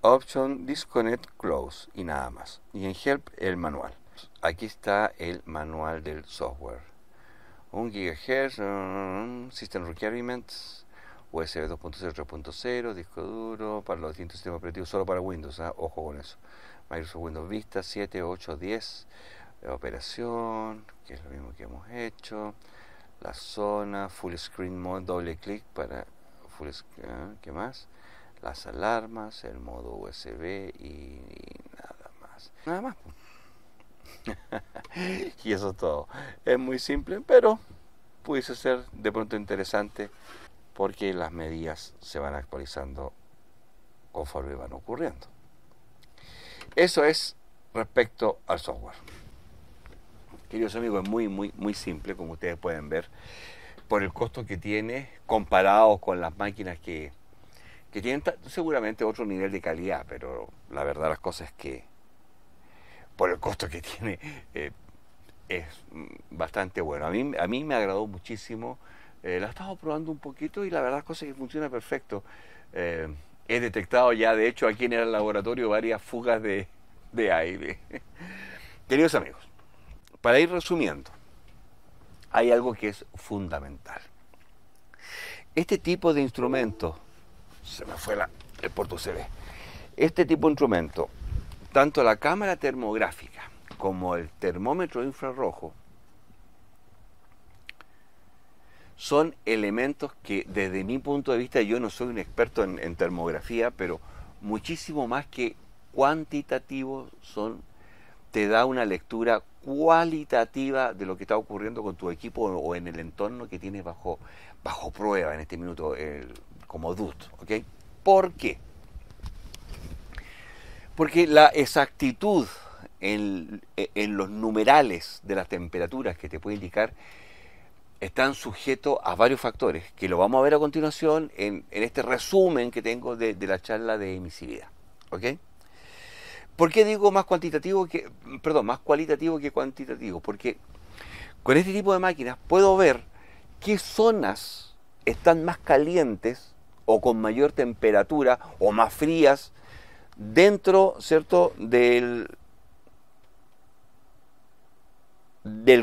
Option, Disconnect, Close, y nada más. Y en Help, el manual. Aquí está el manual del software. 1 GHz, System Requirements, USB 2.0, 3.0, disco duro, para los distintos sistemas operativos, solo para Windows, ojo con eso. Microsoft Windows Vista 7, 8, 10, operación, que es lo mismo que hemos hecho. La zona, Full Screen Mode, doble clic para Full Screen, ¿qué más? Las alarmas, el modo USB y nada más. Nada más. Y eso es todo. Es muy simple, pero pudiese ser de pronto interesante porque las medidas se van actualizando conforme van ocurriendo. Eso es respecto al software. Queridos amigos, es muy simple, como ustedes pueden ver, por el costo que tiene comparado con las máquinas que tienen seguramente otro nivel de calidad, pero la verdad las cosas es que por el costo que tiene es bastante bueno. A mí me agradó muchísimo, la he estado probando un poquito y la verdad las cosas es que funciona perfecto. He detectado ya, de hecho, aquí en el laboratorio varias fugas de aire. Queridos amigos, para ir resumiendo, hay algo que es fundamental. Este tipo de instrumento, se me fue el puerto USB, este tipo de instrumento, tanto la cámara termográfica como el termómetro infrarrojo, son elementos que desde mi punto de vista, yo no soy un experto en termografía, pero muchísimo más que cuantitativos son, te da una lectura cualitativa de lo que está ocurriendo con tu equipo o en el entorno que tienes bajo prueba en este minuto, como DUT, ¿ok? ¿Por qué? Porque la exactitud en los numerales de las temperaturas que te puede indicar están sujetos a varios factores, que lo vamos a ver a continuación en este resumen que tengo de la charla de emisividad, ¿ok? ¿Por qué digo más cualitativo que cuantitativo? Porque con este tipo de máquinas puedo ver qué zonas están más calientes o con mayor temperatura o más frías dentro, ¿cierto?, del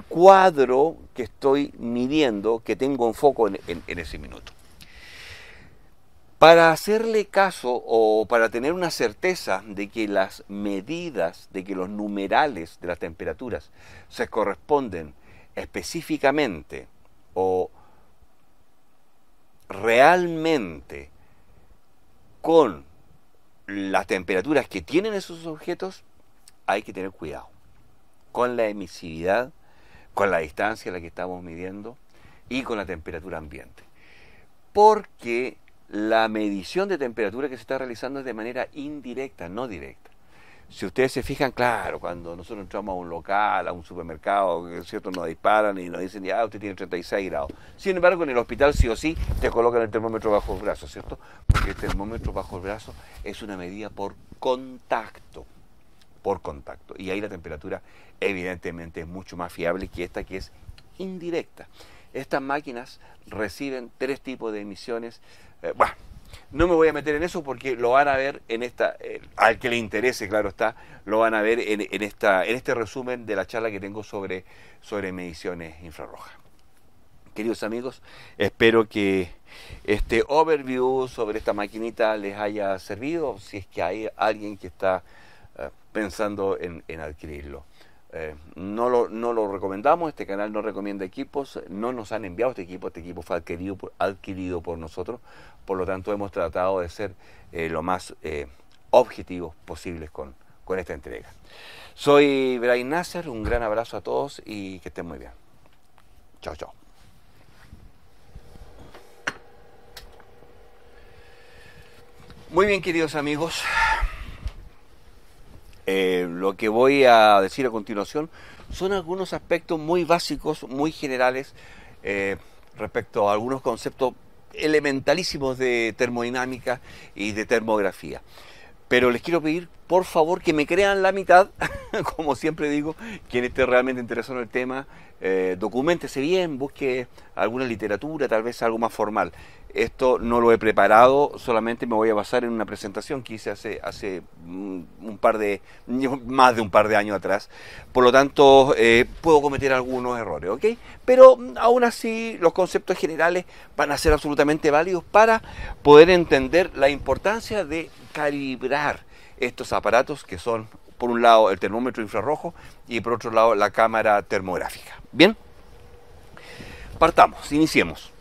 cuadro que estoy midiendo, que tengo en foco en ese minuto. Para hacerle caso o para tener una certeza de que las medidas, de que los numerales de las temperaturas se corresponden específicamente o realmente con las temperaturas que tienen esos objetos, hay que tener cuidado con la emisividad, con la distancia a la que estamos midiendo y con la temperatura ambiente. Porque la medición de temperatura que se está realizando es de manera indirecta, no directa. Si ustedes se fijan, claro, cuando nosotros entramos a un local, a un supermercado, ¿cierto?, nos disparan y nos dicen, ya, usted tiene 36 grados. Sin embargo, en el hospital sí o sí te colocan el termómetro bajo el brazo, ¿cierto? Porque el termómetro bajo el brazo es una medida por contacto. Y ahí la temperatura evidentemente es mucho más fiable que esta que es indirecta. Estas máquinas reciben 3 tipos de emisiones. No me voy a meter en eso porque lo van a ver en esta, al que le interese, claro está, lo van a ver en este resumen de la charla que tengo sobre mediciones infrarrojas. Queridos amigos, espero que este overview sobre esta maquinita les haya servido, si es que hay alguien que está pensando en adquirirlo. No lo recomendamos, este canal no recomienda equipos, no nos han enviado este equipo fue adquirido por nosotros, por lo tanto hemos tratado de ser lo más objetivos posibles con esta entrega. Soy Brian Nasser, un gran abrazo a todos y que estén muy bien. Chao, chao. Muy bien, queridos amigos. Lo que voy a decir a continuación son algunos aspectos muy básicos, muy generales, respecto a algunos conceptos elementalísimos de termodinámica y de termografía. Pero les quiero pedir, por favor, que me crean la mitad, como siempre digo, quien esté realmente interesado en el tema, documéntese bien, busque alguna literatura, tal vez algo más formal. Esto no lo he preparado, solamente me voy a basar en una presentación que hice hace más de un par de años atrás. Por lo tanto, puedo cometer algunos errores, ¿ok? Pero aún así, los conceptos generales van a ser absolutamente válidos para poder entender la importancia de calibrar estos aparatos que son, por un lado, el termómetro infrarrojo y por otro lado, la cámara termográfica. Bien, partamos, iniciemos.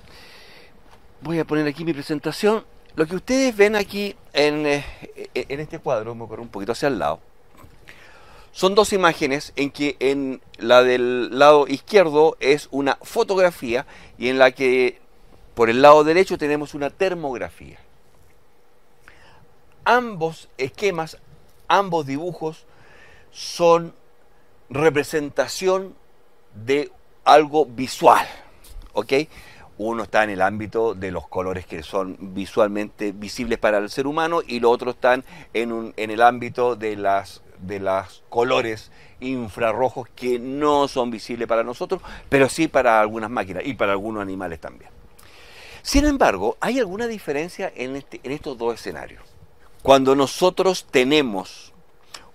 Voy a poner aquí mi presentación. Lo que ustedes ven aquí en este cuadro, me corro un poquito hacia el lado, son dos imágenes en que en la del lado izquierdo es una fotografía y en la que por el lado derecho tenemos una termografía. Ambos esquemas, ambos dibujos son representación de algo visual, ¿ok? Uno está en el ámbito de los colores que son visualmente visibles para el ser humano y los otros están en el ámbito de las colores infrarrojos que no son visibles para nosotros, pero sí para algunas máquinas y para algunos animales también. Sin embargo, hay alguna diferencia en estos dos escenarios. Cuando nosotros tenemos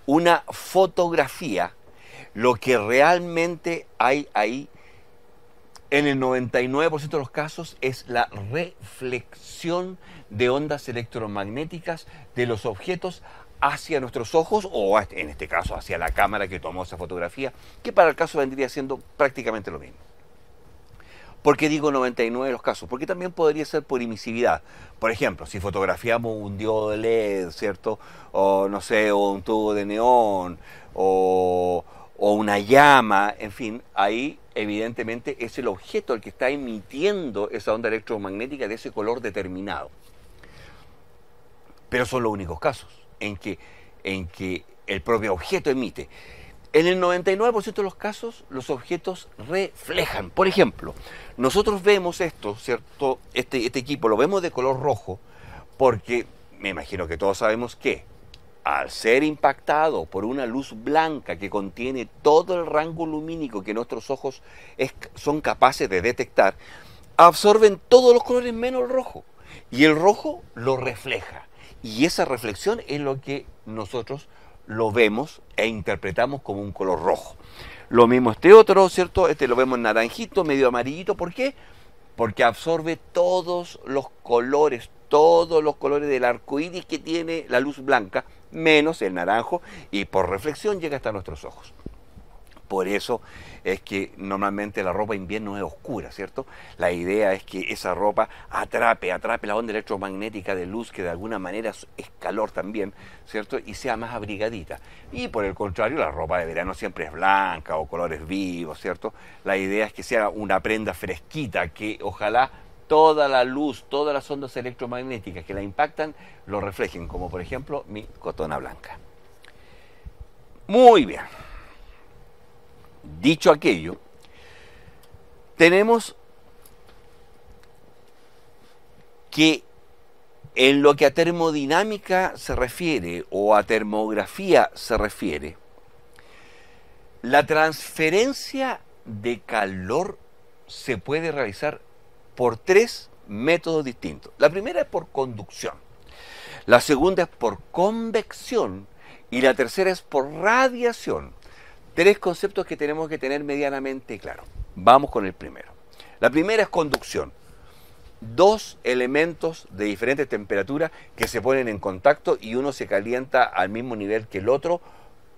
una fotografía, lo que realmente hay ahí en el 99% de los casos es la reflexión de ondas electromagnéticas de los objetos hacia nuestros ojos o en este caso hacia la cámara que tomó esa fotografía, que para el caso vendría siendo prácticamente lo mismo. ¿Por qué digo 99 de los casos? Porque también podría ser por emisividad. Por ejemplo, si fotografiamos un diodo de LED, ¿cierto? O no sé, o un tubo de neón, o una llama, en fin, ahí evidentemente es el objeto el que está emitiendo esa onda electromagnética de ese color determinado. Pero son los únicos casos en que el propio objeto emite. En el 99% de los casos, los objetos reflejan. Por ejemplo, nosotros vemos esto, ¿cierto? Este equipo lo vemos de color rojo porque, me imagino que todos sabemos que al ser impactado por una luz blanca que contiene todo el rango lumínico que nuestros ojos son capaces de detectar, absorben todos los colores menos el rojo. Y el rojo lo refleja. Y esa reflexión es lo que nosotros lo vemos e interpretamos como un color rojo. Lo mismo este otro, ¿cierto? Este lo vemos naranjito, medio amarillito. ¿Por qué? Porque absorbe todos los colores del arco iris que tiene la luz blanca, menos el naranjo, y por reflexión llega hasta nuestros ojos. Por eso es que normalmente la ropa de invierno es oscura, ¿cierto? La idea es que esa ropa atrape la onda electromagnética de luz, que de alguna manera es calor también, ¿cierto? Y sea más abrigadita. Y por el contrario, la ropa de verano siempre es blanca o colores vivos, ¿cierto? La idea es que sea una prenda fresquita, que ojalá toda la luz, todas las ondas electromagnéticas que la impactan, lo reflejen, como por ejemplo mi cotona blanca. Muy bien. Dicho aquello, tenemos que en lo que a termodinámica se refiere o a termografía se refiere, la transferencia de calor se puede realizar por tres métodos distintos. La primera es por conducción, la segunda es por convección y la tercera es por radiación. Tres conceptos que tenemos que tener medianamente claros. Vamos con el primero. La primera es conducción. Dos elementos de diferentes temperaturas que se ponen en contacto y uno se calienta al mismo nivel que el otro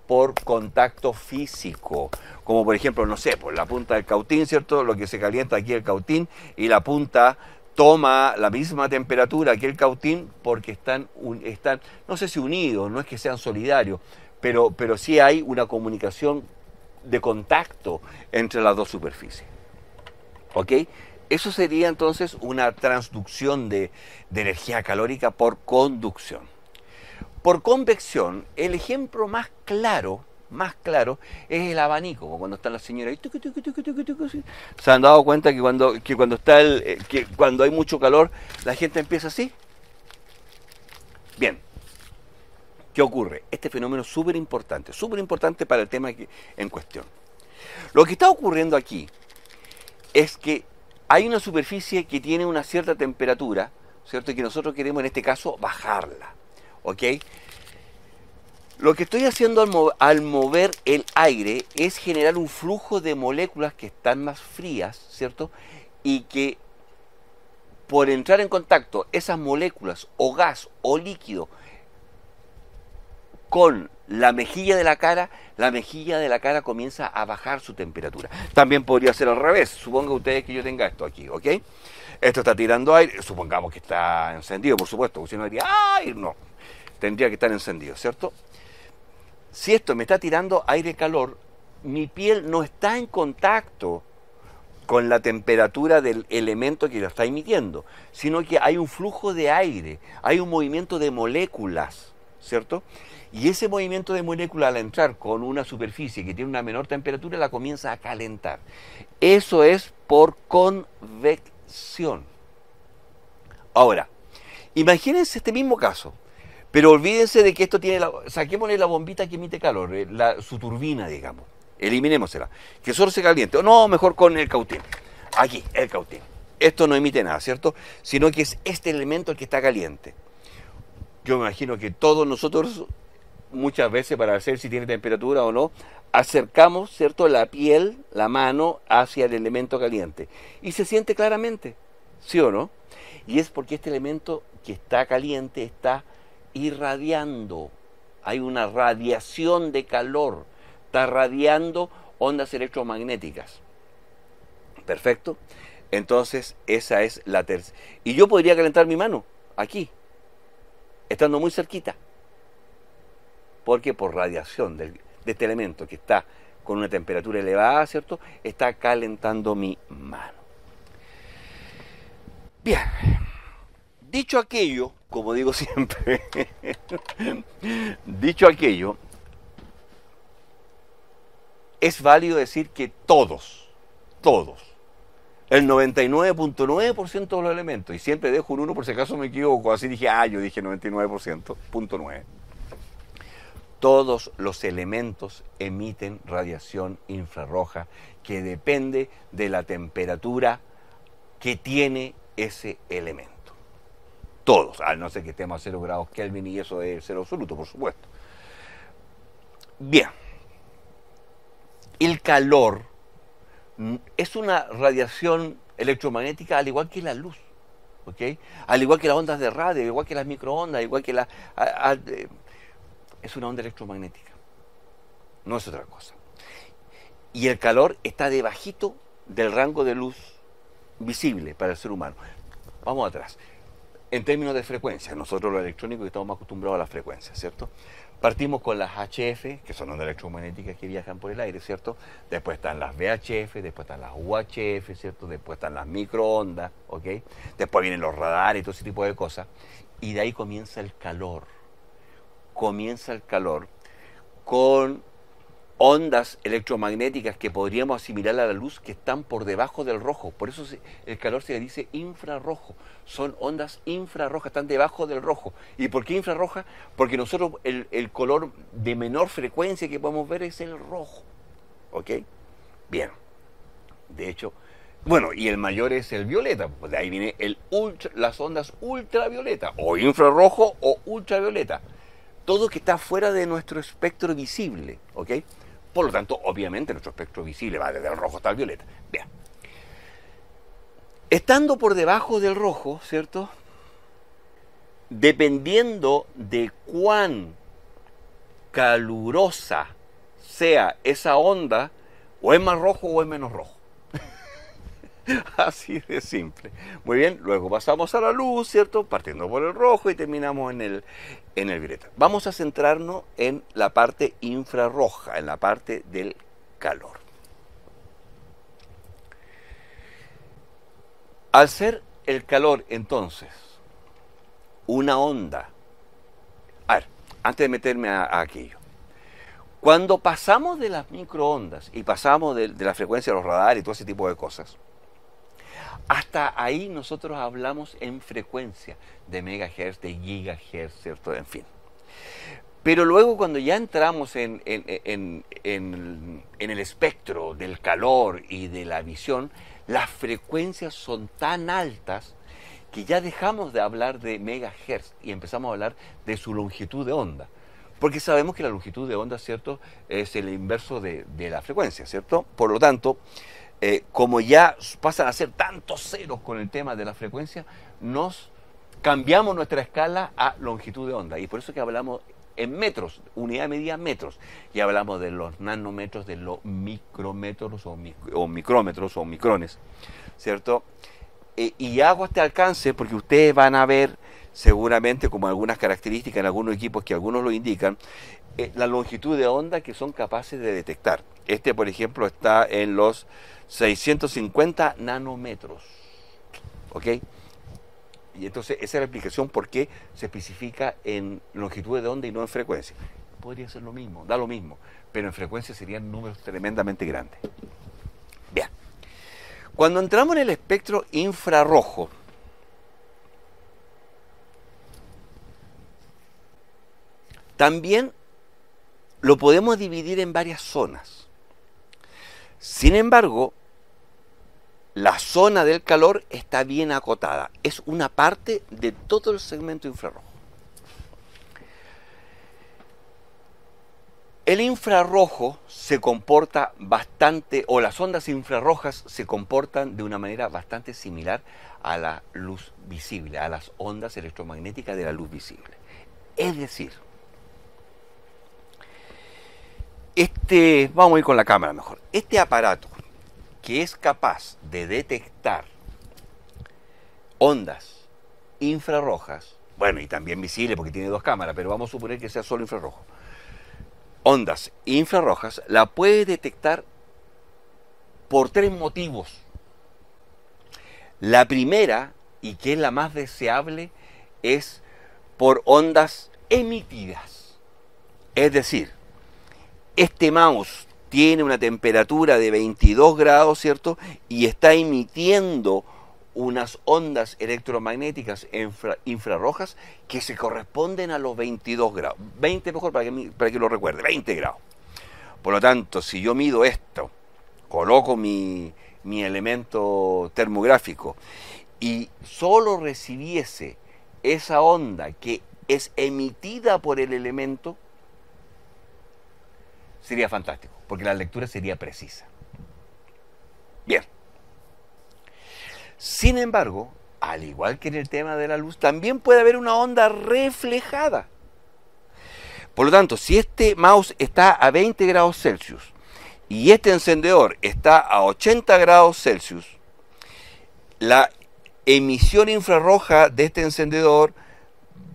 por contacto físico. Como por ejemplo, no sé, por la punta del cautín, ¿cierto? Lo que se calienta aquí el cautín y la punta toma la misma temperatura que el cautín porque están no sé si unidos, no es que sean solidarios, pero sí hay una comunicación de contacto entre las dos superficies. ¿Ok? Eso sería entonces una transducción de energía calórica por conducción. Por convección, el ejemplo más claro es el abanico, como cuando están las señoras ahí, se han dado cuenta que cuando hay mucho calor, la gente empieza así. Bien. ¿Qué ocurre? Este fenómeno es súper importante para el tema en cuestión. Lo que está ocurriendo aquí es que hay una superficie que tiene una cierta temperatura, ¿cierto? Y que nosotros queremos en este caso bajarla, ¿ok? Lo que estoy haciendo al mover el aire es generar un flujo de moléculas que están más frías, ¿cierto? Y que por entrar en contacto esas moléculas o gas o líquido con la mejilla de la cara comienza a bajar su temperatura. También podría ser al revés. Supongan ustedes que yo tenga esto aquí, ¿ok? Esto está tirando aire, supongamos que está encendido, por supuesto, porque si no diría, ¡ay! No, tendría que estar encendido, ¿cierto? Si esto me está tirando aire-calor, mi piel no está en contacto con la temperatura del elemento que lo está emitiendo, sino que hay un flujo de aire, hay un movimiento de moléculas, ¿cierto? Y ese movimiento de moléculas al entrar con una superficie que tiene una menor temperatura la comienza a calentar. Eso es por convección. Ahora, imagínense este mismo caso, pero olvídense de que esto tiene, saquémosle la bombita que emite calor, su turbina, digamos, eliminémosela, que solo se caliente, o no, mejor con el cautín. Aquí, el cautín. Esto no emite nada, ¿cierto? Sino que es este elemento el que está caliente. Yo me imagino que todos nosotros, muchas veces para ver si tiene temperatura o no, acercamos, ¿cierto?, la piel, la mano, hacia el elemento caliente. Y se siente claramente, ¿sí o no? Y es porque este elemento que está caliente está irradiando. Hay una radiación de calor. Está radiando ondas electromagnéticas. Perfecto. Entonces, esa es la tercera. Y yo podría calentar mi mano, aquí, estando muy cerquita. Porque por radiación de este elemento que está con una temperatura elevada, ¿cierto?, está calentando mi mano. Bien. Dicho aquello, como digo siempre, dicho aquello, es válido decir que todos, el 99.9% de los elementos, y siempre dejo un 1 por si acaso me equivoco, así dije, yo dije 99%, punto 9. Todos los elementos emiten radiación infrarroja que depende de la temperatura que tiene ese elemento. Todos, a no ser que estemos a 0 grados Kelvin y eso es cero absoluto, por supuesto. Bien. El calor es una radiación electromagnética al igual que la luz, ¿ok? Al igual que las ondas de radio, al igual que las microondas, al igual que es una onda electromagnética. No es otra cosa. Y el calor está debajito del rango de luz visible para el ser humano. Vamos atrás. En términos de frecuencia, nosotros los electrónicos estamos más acostumbrados a las frecuencias, ¿cierto? Partimos con las HF, que son ondas electromagnéticas que viajan por el aire, ¿cierto? Después están las VHF, después están las UHF, ¿cierto? Después están las microondas, ¿ok? Después vienen los radares y todo ese tipo de cosas. Y de ahí comienza el calor. Comienza el calor con ondas electromagnéticas que podríamos asimilar a la luz que están por debajo del rojo. Por eso el calor se le dice infrarrojo. Son ondas infrarrojas, están debajo del rojo. ¿Y por qué infrarroja? Porque nosotros el color de menor frecuencia que podemos ver es el rojo. ¿Ok? Bien. De hecho, bueno, y el mayor es el violeta. Pues de ahí viene las ondas ultravioleta, o infrarrojo o ultravioleta. Todo que está fuera de nuestro espectro visible, ¿ok? Por lo tanto, obviamente, nuestro espectro visible va desde el rojo hasta el violeta. Bien. Estando por debajo del rojo, ¿cierto? Dependiendo de cuán calurosa sea esa onda, o es más rojo o es menos rojo. Así de simple. Muy bien, luego pasamos a la luz, ¿cierto? Partiendo por el rojo y terminamos en el violeta. Vamos a centrarnos en la parte infrarroja, en la parte del calor. Al ser el calor, entonces, una onda. A ver, antes de meterme a aquello. Cuando pasamos de las microondas y pasamos de la frecuencia de los radares y todo ese tipo de cosas, hasta ahí nosotros hablamos en frecuencia de megahertz, de gigahertz, ¿cierto? En fin. Pero luego cuando ya entramos en el espectro del calor y de la visión, las frecuencias son tan altas que ya dejamos de hablar de megahertz y empezamos a hablar de su longitud de onda. Porque sabemos que la longitud de onda, ¿cierto?, es el inverso de la frecuencia, ¿cierto? Por lo tanto, como ya pasan a ser tantos ceros con el tema de la frecuencia, nos cambiamos nuestra escala a longitud de onda. Y por eso que hablamos en metros, unidad de medida metros, y hablamos de los nanómetros, de los micrómetros o micrómetros o micrones, ¿cierto? Y hago este alcance porque ustedes van a ver seguramente como algunas características en algunos equipos que algunos lo indican, la longitud de onda que son capaces de detectar. Este, por ejemplo, está en los 650 nanómetros, ¿ok? Y entonces esa es la explicación por qué se especifica en longitud de onda y no en frecuencia. Podría ser lo mismo, da lo mismo, pero en frecuencia serían números tremendamente grandes. Bien, cuando entramos en el espectro infrarrojo, también lo podemos dividir en varias zonas. Sin embargo, la zona del calor está bien acotada. Es una parte de todo el segmento infrarrojo. El infrarrojo se comporta bastante, o las ondas infrarrojas se comportan de una manera bastante similar a la luz visible, a las ondas electromagnéticas de la luz visible. Es decir, vamos a ir con la cámara mejor. Este aparato que es capaz de detectar ondas infrarrojas, bueno, y también visibles porque tiene dos cámaras, pero vamos a suponer que sea solo infrarrojo. Ondas infrarrojas la puede detectar por tres motivos. La primera, y que es la más deseable, es por ondas emitidas. Es decir, este mouse tiene una temperatura de 22 grados, ¿cierto? Y está emitiendo unas ondas electromagnéticas infrarrojas que se corresponden a los 22 grados. 20 mejor para que lo recuerde, 20 grados. Por lo tanto, si yo mido esto, coloco mi elemento termográfico y solo recibiese esa onda que es emitida por el elemento, sería fantástico, porque la lectura sería precisa. Bien. Sin embargo, al igual que en el tema de la luz, también puede haber una onda reflejada. Por lo tanto, si este mouse está a 20 grados Celsius y este encendedor está a 80 grados Celsius, la emisión infrarroja de este encendedor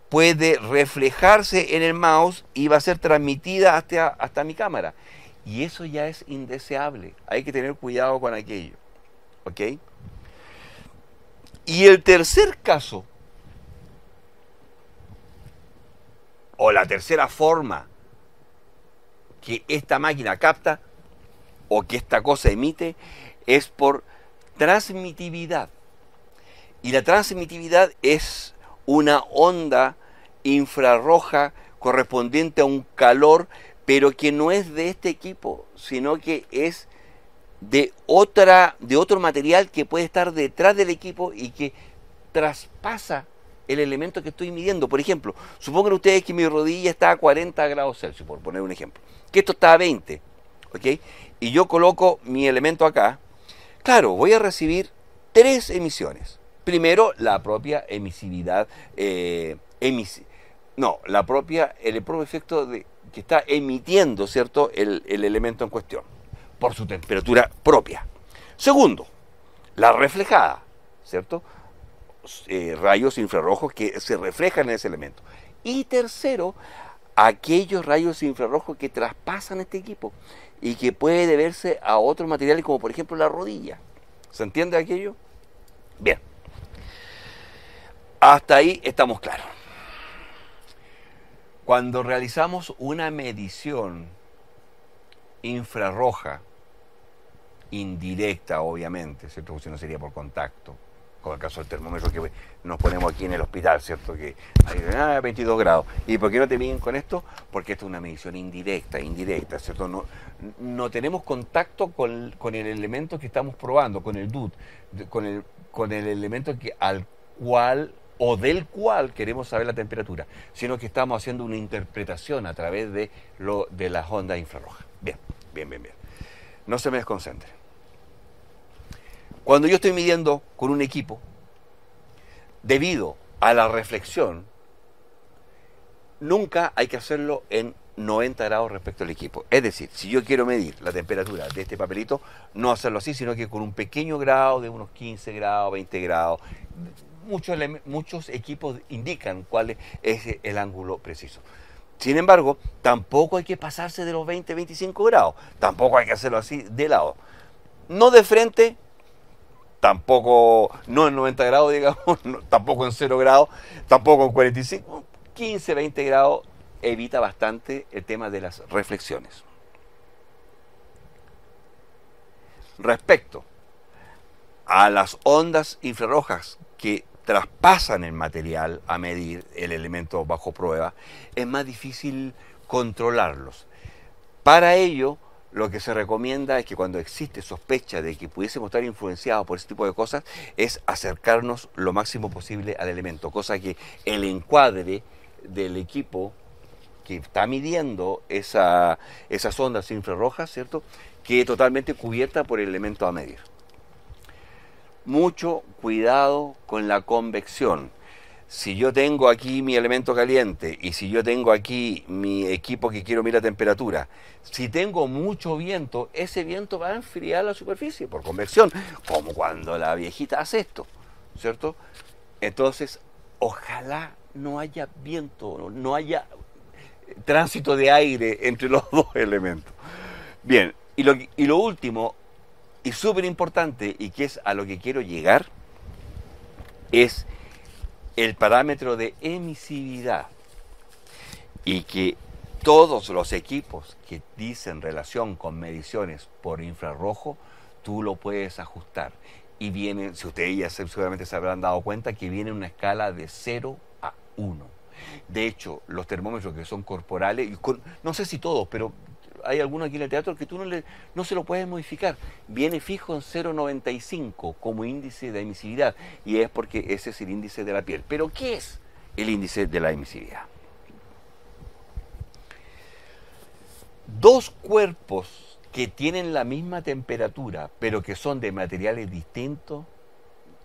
puede reflejarse en el mouse y va a ser transmitida hasta mi cámara. Y eso ya es indeseable. Hay que tener cuidado con aquello. ¿Ok? Y el tercer caso, o la tercera forma que esta máquina capta o que esta cosa emite, es por transmitividad. Y la transmitividad es una onda infrarroja correspondiente a un calor, pero que no es de este equipo, sino que es de otro material que puede estar detrás del equipo y que traspasa el elemento que estoy midiendo. Por ejemplo, supongan ustedes que mi rodilla está a 40 grados Celsius, por poner un ejemplo, que esto está a 20, ¿ok? Y yo coloco mi elemento acá. Claro, voy a recibir tres emisiones. Primero, la propia emisividad, el propio efecto que está emitiendo, ¿cierto?, el elemento en cuestión, por su temperatura propia. Segundo, la reflejada, ¿cierto? Rayos infrarrojos que se reflejan en ese elemento. Y tercero, aquellos rayos infrarrojos que traspasan este equipo y que puede deberse a otros materiales como por ejemplo la rodilla. ¿Se entiende aquello? Bien. Hasta ahí estamos claros. Cuando realizamos una medición infrarroja, indirecta obviamente, ¿cierto? Porque si no sería por contacto como el caso del termómetro que nos ponemos aquí en el hospital, ¿cierto? Que hay 22 grados. ¿Y por qué no te miden con esto? Porque esto es una medición indirecta, ¿cierto? No tenemos contacto con el elemento que estamos probando, con el DUT, con el elemento al cual o del cual queremos saber la temperatura, sino que estamos haciendo una interpretación a través de las ondas infrarrojas. Bien. No se me desconcentre. Cuando yo estoy midiendo con un equipo, debido a la reflexión, nunca hay que hacerlo en 90 grados respecto al equipo. Es decir, si yo quiero medir la temperatura de este papelito, no hacerlo así, sino que con un pequeño grado de unos 15 grados, 20 grados. Muchos equipos indican cuál es el ángulo preciso. Sin embargo, tampoco hay que pasarse de los 20, 25 grados. Tampoco hay que hacerlo así de lado. No de frente, tampoco, no en 90 grados, digamos, tampoco en 0 grados, tampoco en 45, 15, 20 grados, evita bastante el tema de las reflexiones. Respecto a las ondas infrarrojas que traspasan el material a medir el elemento bajo prueba, es más difícil controlarlos. Para ello, lo que se recomienda es que cuando existe sospecha de que pudiésemos estar influenciados por ese tipo de cosas, es acercarnos lo máximo posible al elemento, cosa que el encuadre del equipo que está midiendo esas ondas infrarrojas, ¿cierto?, quede totalmente cubierta por el elemento a medir. Mucho cuidado con la convección. Si yo tengo aquí mi elemento caliente y si yo tengo aquí mi equipo que quiero medir la temperatura, si tengo mucho viento, ese viento va a enfriar la superficie por convección, como cuando la viejita hace esto, ¿cierto? Entonces, ojalá no haya viento, no haya tránsito de aire entre los dos elementos. Bien, y lo último, y súper importante, y que es a lo que quiero llegar, es el parámetro de emisividad. Y que todos los equipos que dicen relación con mediciones por infrarrojo, tú lo puedes ajustar. Y vienen, si ustedes ya seguramente se habrán dado cuenta, que viene una escala de 0 a 1. De hecho, los termómetros que son corporales, no sé si todos, pero hay algunos aquí en el teatro que tú no se lo puedes modificar. Viene fijo en 0,95 como índice de emisividad, y es porque ese es el índice de la piel. ¿Pero qué es el índice de la emisividad? Dos cuerpos que tienen la misma temperatura, pero que son de materiales distintos,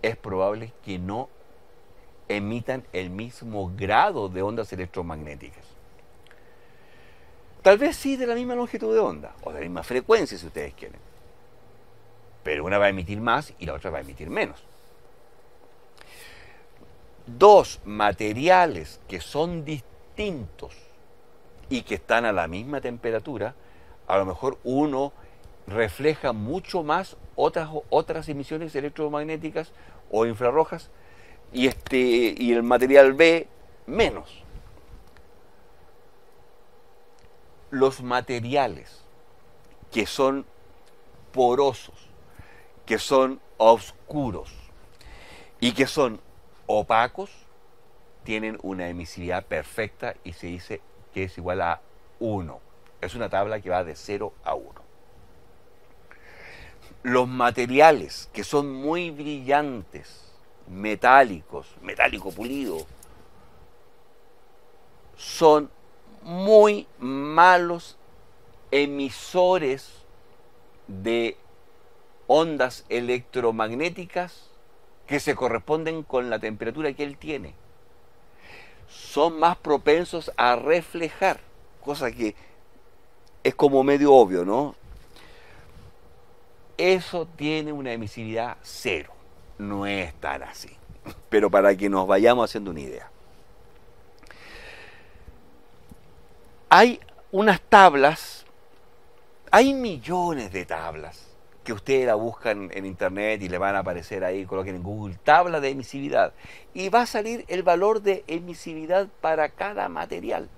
es probable que no emitan el mismo grado de ondas electromagnéticas. Tal vez sí de la misma longitud de onda, o de la misma frecuencia si ustedes quieren. Pero una va a emitir más y la otra va a emitir menos. Dos materiales que son distintos y que están a la misma temperatura, a lo mejor uno refleja mucho más otras emisiones electromagnéticas o infrarrojas y el material B menos. Los materiales que son porosos, que son oscuros y que son opacos, tienen una emisividad perfecta y se dice que es igual a 1. Es una tabla que va de 0 a 1. Los materiales que son muy brillantes, metálico pulido, son muy malos emisores de ondas electromagnéticas que se corresponden con la temperatura que él tiene. Son más propensos a reflejar, cosa que es como medio obvio, ¿no? Eso tiene una emisividad 0. No es tan así, pero para que nos vayamos haciendo una idea. Hay unas tablas, hay millones de tablas que ustedes la buscan en internet y le van a aparecer ahí, coloquen en Google, tabla de emisividad, y va a salir el valor de emisividad para cada material.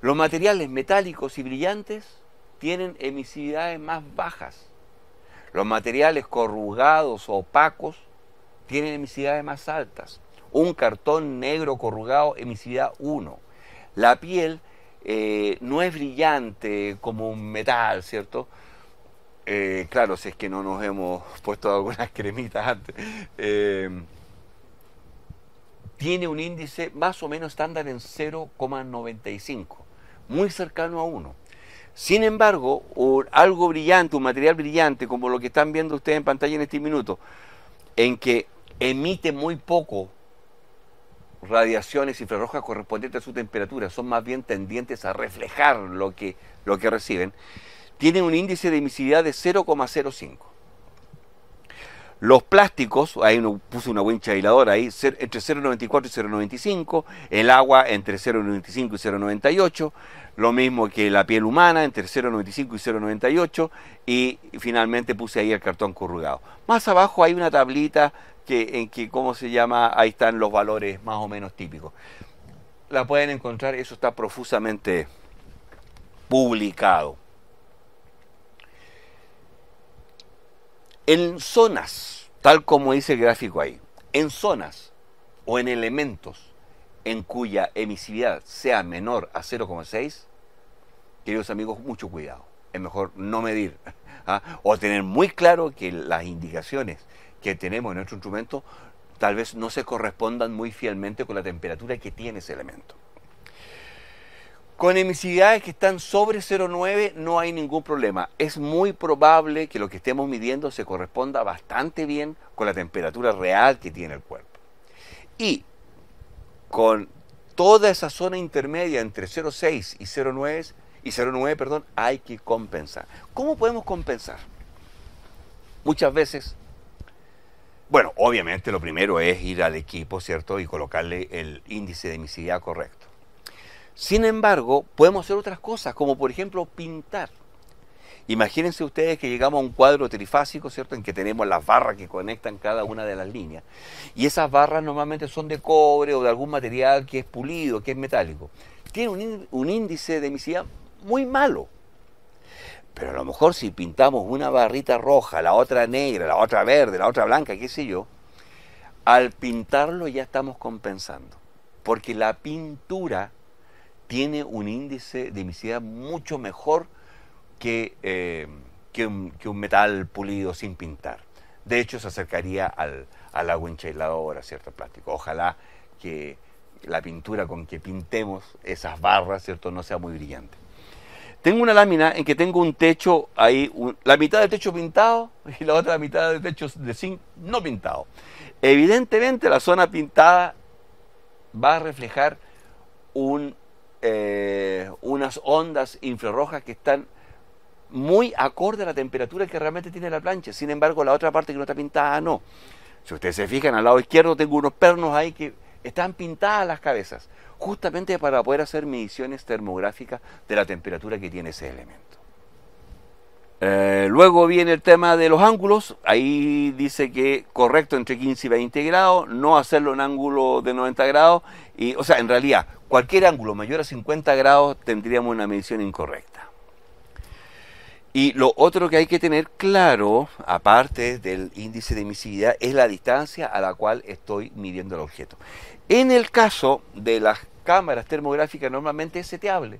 Los materiales metálicos y brillantes tienen emisividades más bajas. Los materiales corrugados o opacos tienen emisividades más altas. Un cartón negro corrugado, emisividad 1. La piel no es brillante como un metal, ¿cierto? Claro, si es que no nos hemos puesto algunas cremitas antes. Tiene un índice más o menos estándar en 0,95, muy cercano a 1. Sin embargo, algo brillante, un material brillante, como lo que están viendo ustedes en pantalla en este minuto, en que emite muy poco radiaciones infrarrojas correspondientes a su temperatura, son más bien tendientes a reflejar lo que reciben, tiene un índice de emisividad de 0,05. Los plásticos, ahí uno puso una wincha aisladora ahí, entre 0,94 y 0,95, el agua entre 0,95 y 0,98, lo mismo que la piel humana, entre 0,95 y 0,98, y finalmente puse ahí el cartón corrugado. Más abajo hay una tablita en que, ¿cómo se llama? Ahí están los valores más o menos típicos. La pueden encontrar, eso está profusamente publicado. En zonas, tal como dice el gráfico ahí, en zonas o en elementos en cuya emisividad sea menor a 0,6, queridos amigos, mucho cuidado. Es mejor no medir, ¿ah? O tener muy claro que las indicaciones que tenemos en nuestro instrumento tal vez no se correspondan muy fielmente con la temperatura que tiene ese elemento. Con emisividades que están sobre 0,9 no hay ningún problema. Es muy probable que lo que estemos midiendo se corresponda bastante bien con la temperatura real que tiene el cuerpo. Y con toda esa zona intermedia entre 0,6 y 0,9, hay que compensar. ¿Cómo podemos compensar? Muchas veces, bueno, obviamente lo primero es ir al equipo, ¿cierto? Y colocarle el índice de emisividad correcto. Sin embargo, podemos hacer otras cosas, como por ejemplo pintar. Imagínense ustedes que llegamos a un cuadro trifásico, ¿cierto?, en que tenemos las barras que conectan cada una de las líneas. Y esas barras normalmente son de cobre o de algún material que es pulido, que es metálico. Tiene un índice de emisividad muy malo. Pero a lo mejor si pintamos una barrita roja, la otra negra, la otra verde, la otra blanca, qué sé yo, al pintarlo ya estamos compensando. Porque la pintura tiene un índice de emisividad mucho mejor que un metal pulido sin pintar. De hecho, se acercaría a la wincha aisladora, ¿cierto? Plástico. Ojalá que la pintura con que pintemos esas barras, ¿cierto?, no sea muy brillante. Tengo una lámina en que tengo un techo ahí, la mitad del techo pintado y la otra mitad del techo de zinc no pintado. Evidentemente la zona pintada va a reflejar unas ondas infrarrojas que están muy acorde a la temperatura que realmente tiene la plancha. Sin embargo, la otra parte que no está pintada, no. Si ustedes se fijan, al lado izquierdo tengo unos pernos ahí que están pintadas las cabezas, justamente para poder hacer mediciones termográficas de la temperatura que tiene ese elemento. Luego viene el tema de los ángulos. Ahí dice que correcto entre 15 y 20 grados, no hacerlo en ángulo de 90 grados. O sea, en realidad, cualquier ángulo mayor a 50 grados tendríamos una medición incorrecta. Y lo otro que hay que tener claro, aparte del índice de emisividad, es la distancia a la cual estoy midiendo el objeto. En el caso de las cámaras termográficas, normalmente es seteable.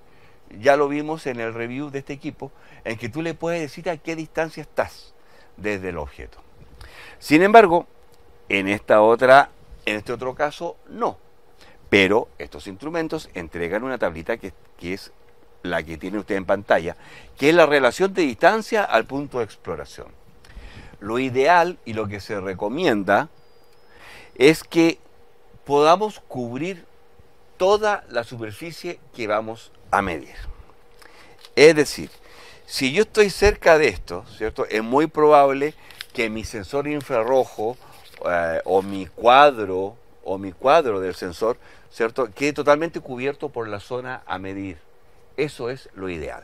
Ya lo vimos en el review de este equipo, en que tú le puedes decir a qué distancia estás desde el objeto. Sin embargo, en este otro caso, no. Pero estos instrumentos entregan una tablita que es la que tiene usted en pantalla, que es la relación de distancia al punto de exploración. Lo ideal y lo que se recomienda es que podamos cubrir toda la superficie que vamos a medir. Es decir, si yo estoy cerca de esto, ¿cierto?, es muy probable que mi sensor infrarrojo o mi cuadro del sensor, ¿cierto?, quede totalmente cubierto por la zona a medir. Eso es lo ideal.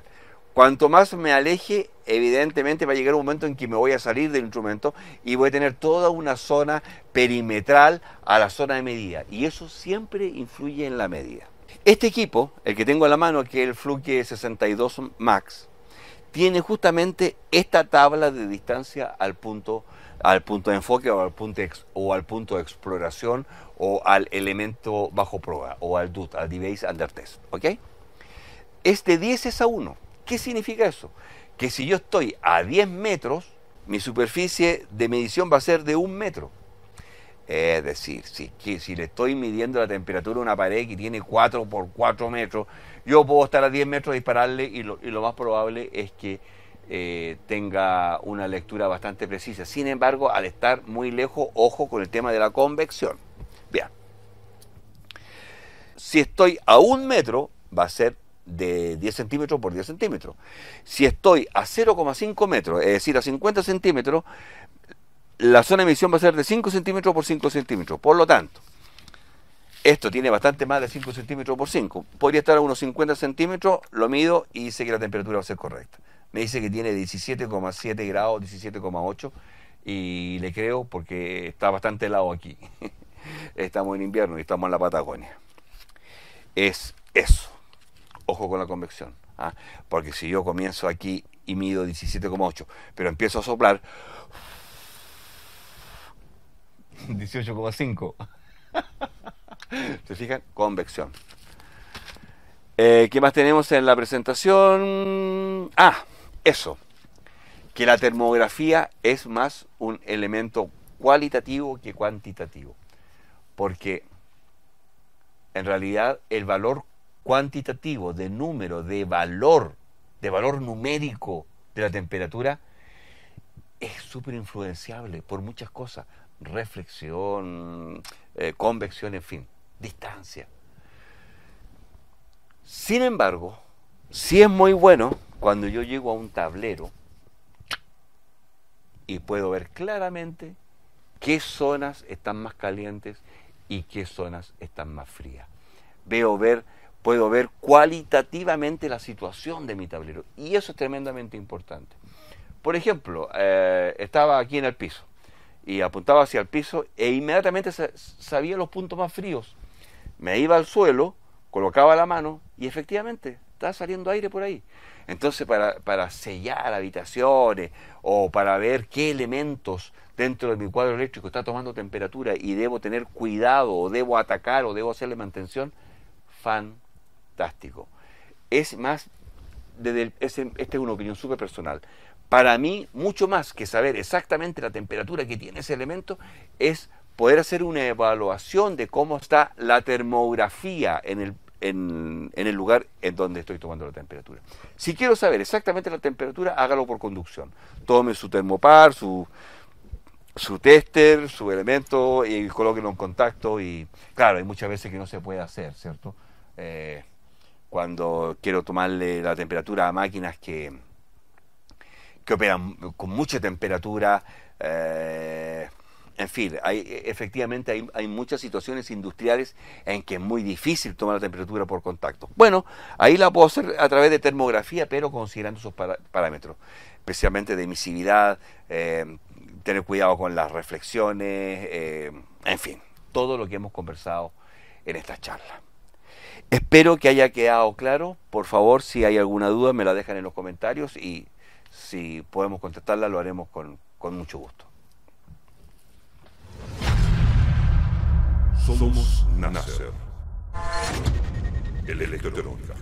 Cuanto más me aleje, evidentemente va a llegar un momento en que me voy a salir del instrumento y voy a tener toda una zona perimetral a la zona de medida. Y eso siempre influye en la medida. Este equipo, el que tengo en la mano, que es el Fluke 62 Max, tiene justamente esta tabla de distancia al punto al punto de enfoque o al punto de exploración o al elemento bajo prueba o al DUT, al Device Under Test. ¿Ok? Este 10 es a 1. ¿Qué significa eso? Que si yo estoy a 10 metros, mi superficie de medición va a ser de 1 metro. Es decir, si le estoy midiendo la temperatura a una pared que tiene 4 por 4 metros, yo puedo estar a 10 metros, dispararle y lo más probable es que tenga una lectura bastante precisa. Sin embargo, al estar muy lejos, ojo con el tema de la convección. Bien. Si estoy a 1 metro, va a ser de 10 centímetros por 10 centímetros. Si estoy a 0,5 metros, es decir, a 50 centímetros, la zona de emisión va a ser de 5 centímetros por 5 centímetros. Por lo tanto, esto tiene bastante más de 5 centímetros por 5. Podría estar a unos 50 centímetros, lo mido y sé que la temperatura va a ser correcta. Me dice que tiene 17,7 grados, 17,8 y le creo porque está bastante helado aquí. Estamos en invierno y estamos en la Patagonia. Es eso. Ojo con la convección. ¿Ah? Porque si yo comienzo aquí y mido 17,8, pero empiezo a soplar 18,5. ¿Se fijan? Convección. ¿Qué más tenemos en la presentación? Eso. Que la termografía es más un elemento cualitativo que cuantitativo. Porque en realidad el valor cuantitativo de número, de valor numérico de la temperatura es súper influenciable por muchas cosas. Reflexión, convección, en fin, distancia. Sin embargo, sí es muy bueno cuando yo llego a un tablero y puedo ver claramente qué zonas están más calientes y qué zonas están más frías. Puedo ver cualitativamente la situación de mi tablero y eso es tremendamente importante. Por ejemplo, estaba aquí en el piso y apuntaba hacia el piso e inmediatamente sabía los puntos más fríos. Me iba al suelo, colocaba la mano y efectivamente estaba saliendo aire por ahí. Entonces para sellar habitaciones o para ver qué elementos dentro de mi cuadro eléctrico está tomando temperatura y debo tener cuidado o debo atacar o debo hacerle mantención, fantástico. Es más, esta es una opinión súper personal. Para mí, mucho más que saber exactamente la temperatura que tiene ese elemento, es poder hacer una evaluación de cómo está la termografía en el lugar en donde estoy tomando la temperatura. Si quiero saber exactamente la temperatura, hágalo por conducción. Tome su termopar, su tester, su elemento y colóquelo en contacto. Y claro, hay muchas veces que no se puede hacer, ¿cierto? Cuando quiero tomarle la temperatura a máquinas que operan con mucha temperatura, en fin, efectivamente hay muchas situaciones industriales en que es muy difícil tomar la temperatura por contacto. Bueno, ahí la puedo hacer a través de termografía, pero considerando esos parámetros, especialmente de emisividad, tener cuidado con las reflexiones, en fin, todo lo que hemos conversado en esta charla. Espero que haya quedado claro. Por favor, si hay alguna duda, me la dejan en los comentarios y si podemos contestarla, lo haremos con mucho gusto. Somos Nasser, Electrónica.